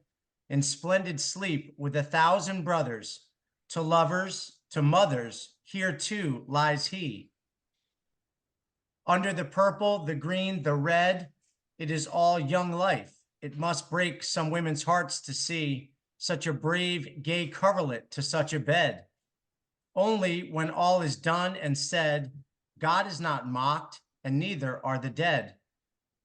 in splendid sleep with 1,000 brothers. To lovers, to mothers, here too lies he. Under the purple, the green, the red, it is all young life. It must break some women's hearts to see such a brave, gay coverlet to such a bed. Only when all is done and said, God is not mocked, and neither are the dead.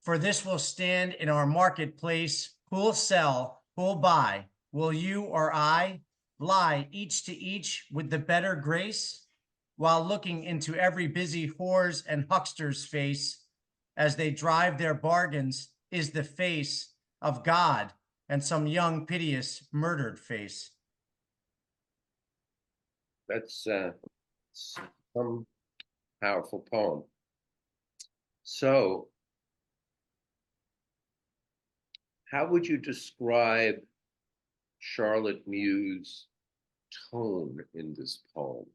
For this will stand in our marketplace, who'll sell, who'll buy, will you or I lie each to each with the better grace, while looking into every busy whore's and huckster's face as they drive their bargains is the face of God and some young piteous murdered face. That's some powerful poem. So, how would you describe Charlotte Mew's tone in this poem?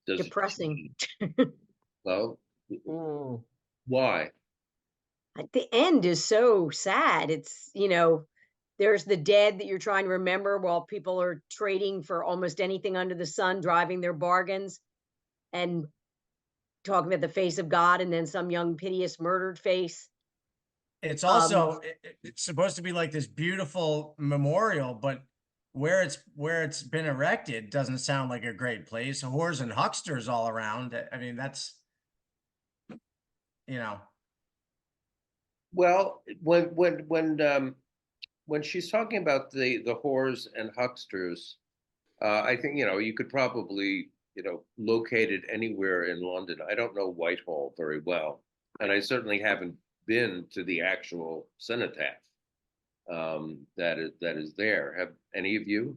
Depressing. Well, why? The end is so sad. It's, There's the dead that you're trying to remember while people are trading for almost anything under the sun, driving their bargains and talking about the face of God, and then some young piteous murdered face. It's also it's supposed to be like this beautiful memorial, but where it's been erected doesn't sound like a great place. Whores and hucksters all around. I mean, that's, you know. Well, when she's talking about the whores and hucksters, I think, you know, you could probably, you know, locate it anywhere in London. I don't know Whitehall very well, and I certainly haven't been to the actual cenotaph that is there. Have any of you?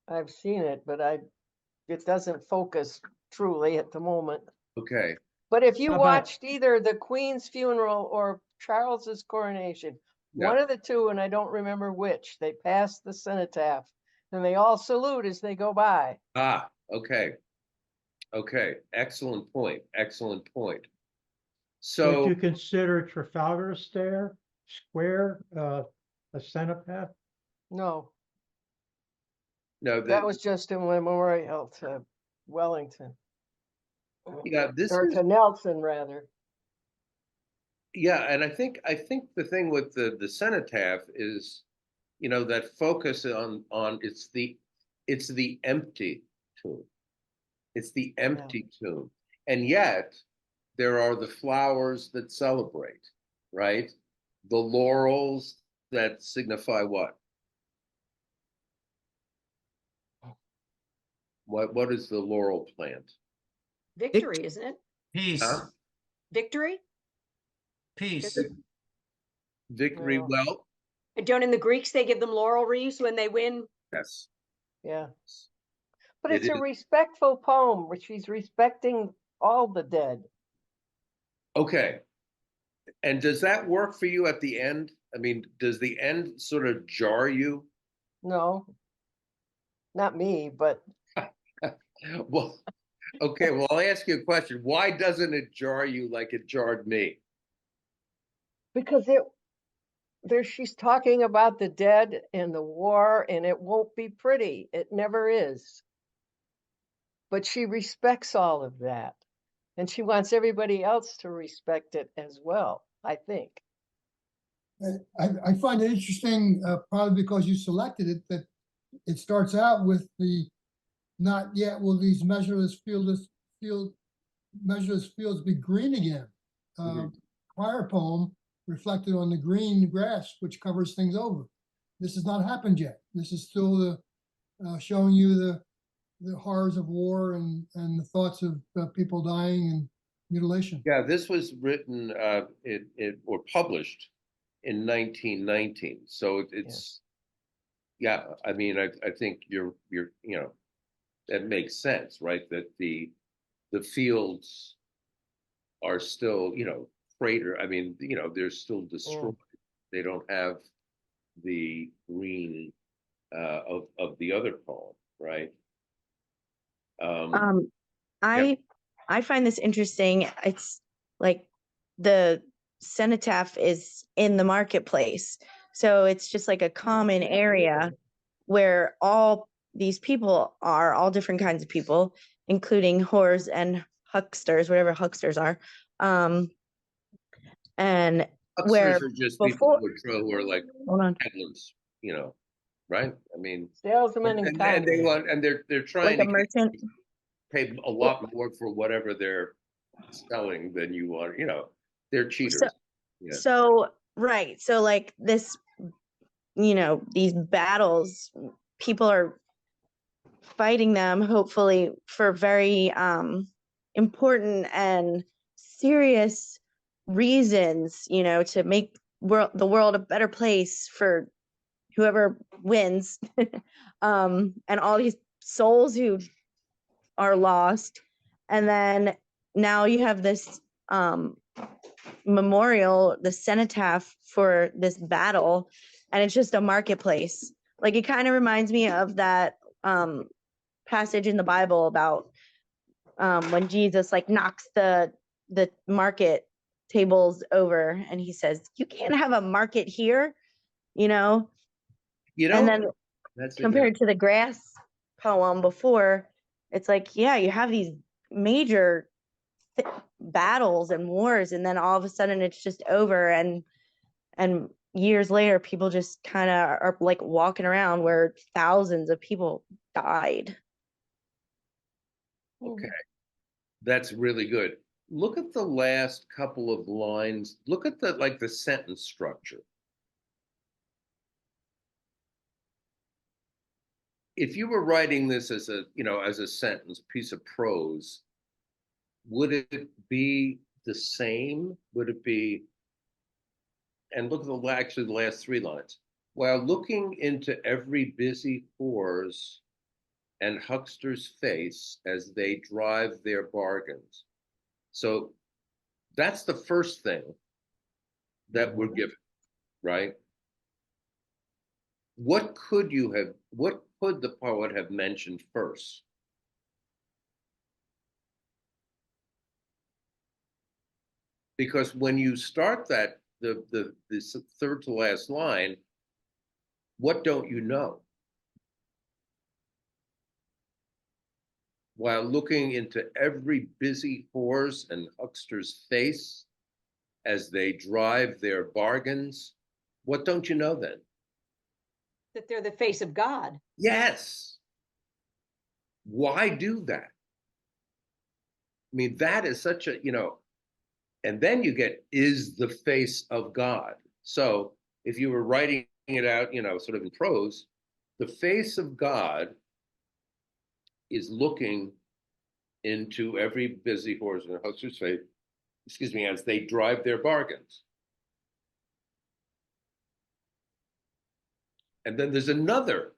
I've seen it, but it doesn't focus truly at the moment. Okay. But if you How about- watched either the Queen's funeral or Charles's coronation, one of the two, and I don't remember which, they pass the cenotaph and they all salute as they go by. Ah, okay. Okay. Excellent point. Excellent point. So would you consider Trafalgar Square a cenotaph? No, no, that was just a memorial to Wellington. yeah, this Or is, to Nelson, rather. yeah, and I think the thing with the cenotaph is, you know, that focus on it's the empty tomb. It's the empty tomb. And yet there are the flowers that celebrate, right? The laurels that signify what? What is the laurel plant? Victory, isn't it? Peace. Huh? Victory? Peace. Victory. Well, Well, And don't in the Greeks they give them laurel wreaths when they win? yes. yeah. But It it's a is. respectful poem where she's respecting all the dead. Okay. And does that work for you at the end? I mean, does the end sort of jar you? No, not me, but Well, okay, well, I'll ask you a question. Why doesn't it jar you like it jarred me? because she's talking about the dead and the war, and it won't be pretty. It never is. But she respects all of that. And she wants everybody else to respect it as well, I think. I find it interesting, probably because you selected it, that it starts out with the "not yet will these measureless fields be green again." Prior poem reflected on the green grass, which covers things over. This has not happened yet. This is still the showing you the horrors of war and the thoughts of people dying and mutilation. Yeah, this was written or published in 1919. So it's yeah, I mean, I think you're you know, that makes sense, right? That the fields are still, you know, crater. I mean, you know, they're still destroyed. They don't have the green of the other poem, right? I find this interesting. It's like the cenotaph is in the marketplace. So it's just like a common area where all these people are, all different kinds of people, including whores and hucksters, whatever hucksters are. And hucksters where are just before, people who are like peddlers, you know, right? I mean, salesmen and they want, and they're trying like a to merchant. pay a lot more for whatever they're selling than you are, you know, they're cheaters. So right. So like this, you know, these battles, people are fighting them hopefully for very important and serious reasons, you know, to make the world a better place for whoever wins. And all these souls who are lost. And then now you have this memorial, the cenotaph for this battle, and it's just a marketplace. Like it kind of reminds me of that passage in the Bible about when Jesus like knocks the market tables over and he says, "You can't have a market here." you know? You And know, then that's it, yeah. compared to the grass poem before, it's like, yeah, you have these major battles and wars, and then all of a sudden it's just over, and years later people just kind of are like walking around where thousands of people died. Okay, that's really good. Look at the last couple of lines. Look at the sentence structure. If you were writing this as a sentence piece of prose, would it be the same? Would it be? And look at the last three lines. While looking into every busy whore's and huckster's face as they drive their bargains. So that's the first thing that we're given, right? What could the poet have mentioned first? Because when you start that, this third to last line, what don't you know? While looking into every busy whore's and huckster's face as they drive their bargains, what don't you know then? That they're the face of God. Yes. Why do that? I mean, that is such a, and then you get, is the face of God. So if you were writing it out, sort of in prose, the face of God is looking into every busy horse and huckster's face, as they drive their bargains. And then there's another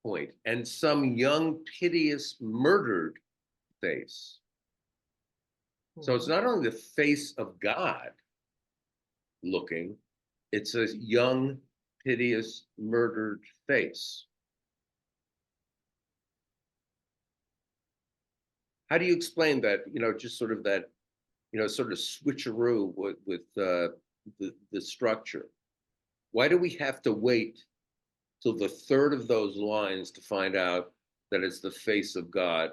point, and some young, piteous, murdered face. So it's not only the face of God looking, it's a young, piteous, murdered face. How do you explain that, just sort of that, sort of switcheroo with the structure? Why do we have to wait till the third of those lines to find out that it's the face of God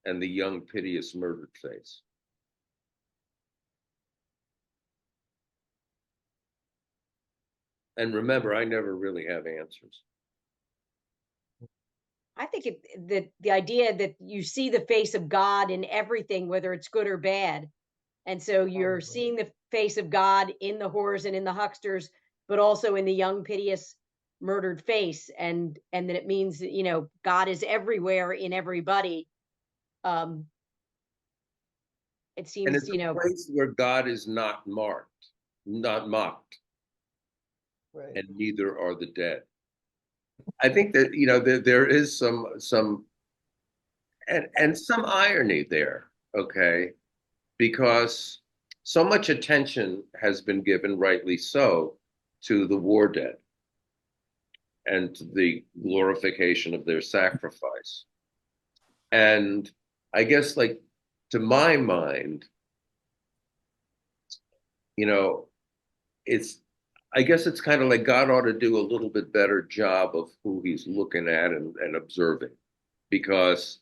and the young, piteous, murdered face? And remember, I never really have answers. I think the idea that you see the face of God in everything, whether it's good or bad. And so you're seeing the face of God in the whores and in the hucksters, but also in the young, piteous, murdered face. And that it means that, God is everywhere in everybody. It seems, and it's a place where God is not mocked, Right. and neither are the dead. I think that there is some and some irony there, okay, because so much attention has been given, rightly so, to the war dead and to the glorification of their sacrifice. And I guess, to my mind, I guess it's kind of like God ought to do a little bit better job of who he's looking at and observing, because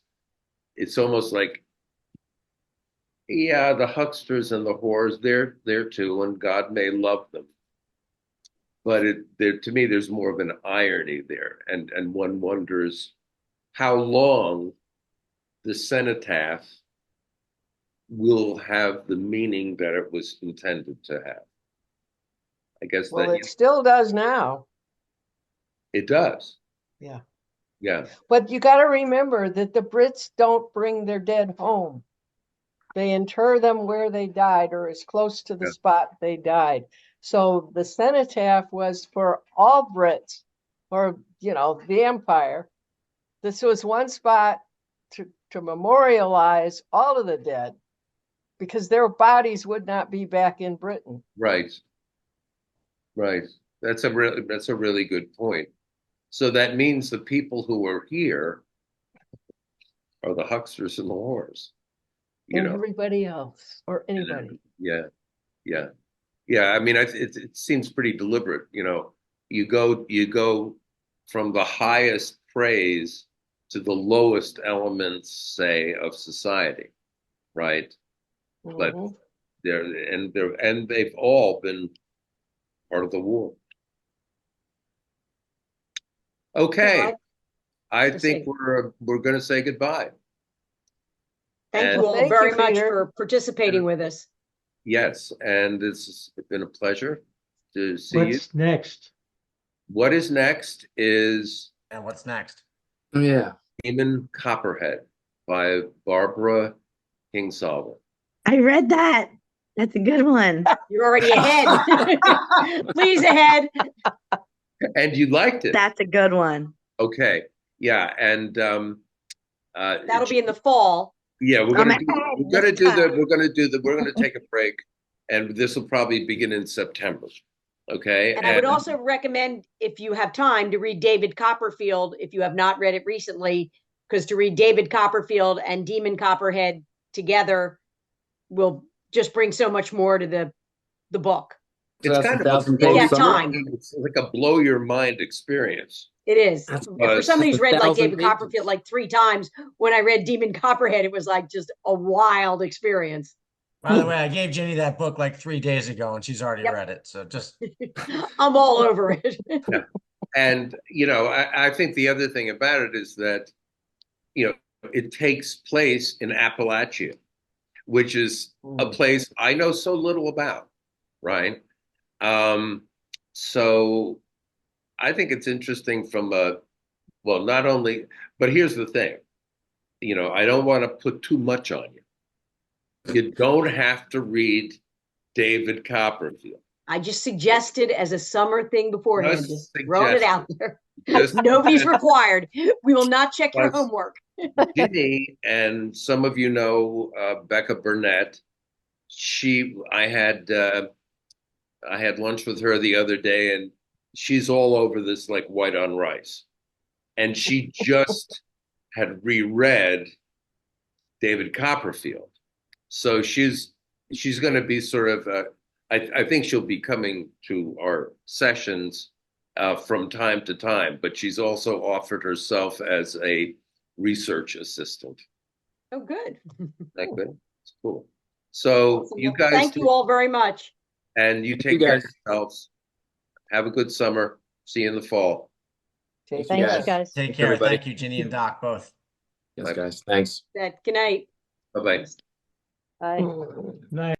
it's almost like, yeah, the hucksters and the whores, they're there too, and God may love them. But to me, there's more of an irony there. And one wonders how long the cenotaph will have the meaning that it was intended to have. I guess Well, it still does now. It does. Yeah. Yeah. But you got to remember that the Brits don't bring their dead home. They inter them where they died or as close to the spot they died. So the cenotaph was for all Brits or, the empire. This was one spot to memorialize all of the dead because their bodies would not be back in Britain. Right. Right. That's a really good point. So that means the people who are here are the hucksters and the whores. And everybody else or anybody. Yeah. Yeah. Yeah. I mean, it seems pretty deliberate, you go from the highest praise to the lowest elements, say, of society, right? But Mhm. they've all been part of the war. Okay, I think we're going to say goodbye. Thank And you all Thank you, very much Peter. for participating with us. yes, and it's been a pleasure to see you. What's next? What is next is And what's next? Oh, yeah. Demon Copperhead by Barbara Kingsolver. I read that. That's a good one. You're already ahead. Please ahead. And you liked it. That's a good one. Okay. Yeah. And That'll be in the fall. yeah, we're gonna This take a break, and this will probably begin in September. Okay. And I would also recommend, if you have time, to read David Copperfield if you have not read it recently, because to read David Copperfield and Demon Copperhead together will just bring so much more to the book. it's So that's kind a of 1,000 If you page have summary. time. it's like a blow your mind experience. It is. That's- For somebody who's read like 1,000 David pages. Copperfield like 3 times, when I read Demon Copperhead, it was like just a wild experience. By the way, I gave Ginny that book like 3 days ago and she's already Yep. read it. So just I'm all over it. And I think the other thing about it is that it takes place in Appalachia, which is a place I know so little about, right? So I think it's interesting from not only, but here's the thing, I don't want to put too much on you. You don't have to read David Copperfield. I just suggested as a summer thing beforehand, just throwing it out there. Just- Nobody's required. We will not check your Yes. homework. Ginny, and some of you know Becca Burnett. I had lunch with her the other day, and she's all over this like white on rice. And she just had reread David Copperfield. So she's going to be sort of, I think she'll be coming to our sessions from time to time, but she's also offered herself as a research assistant. Oh, good. That good? It's cool. So Awesome. you Well, guys, thank you all very much. and you take You care of guys. yourselves. Have a good summer. See you in the fall. Take Thank care. you, guys. take care. everybody. Thank you, Ginny and Doc, both. Yes, guys. Thanks. Good night. Bye-bye. Bye. Night.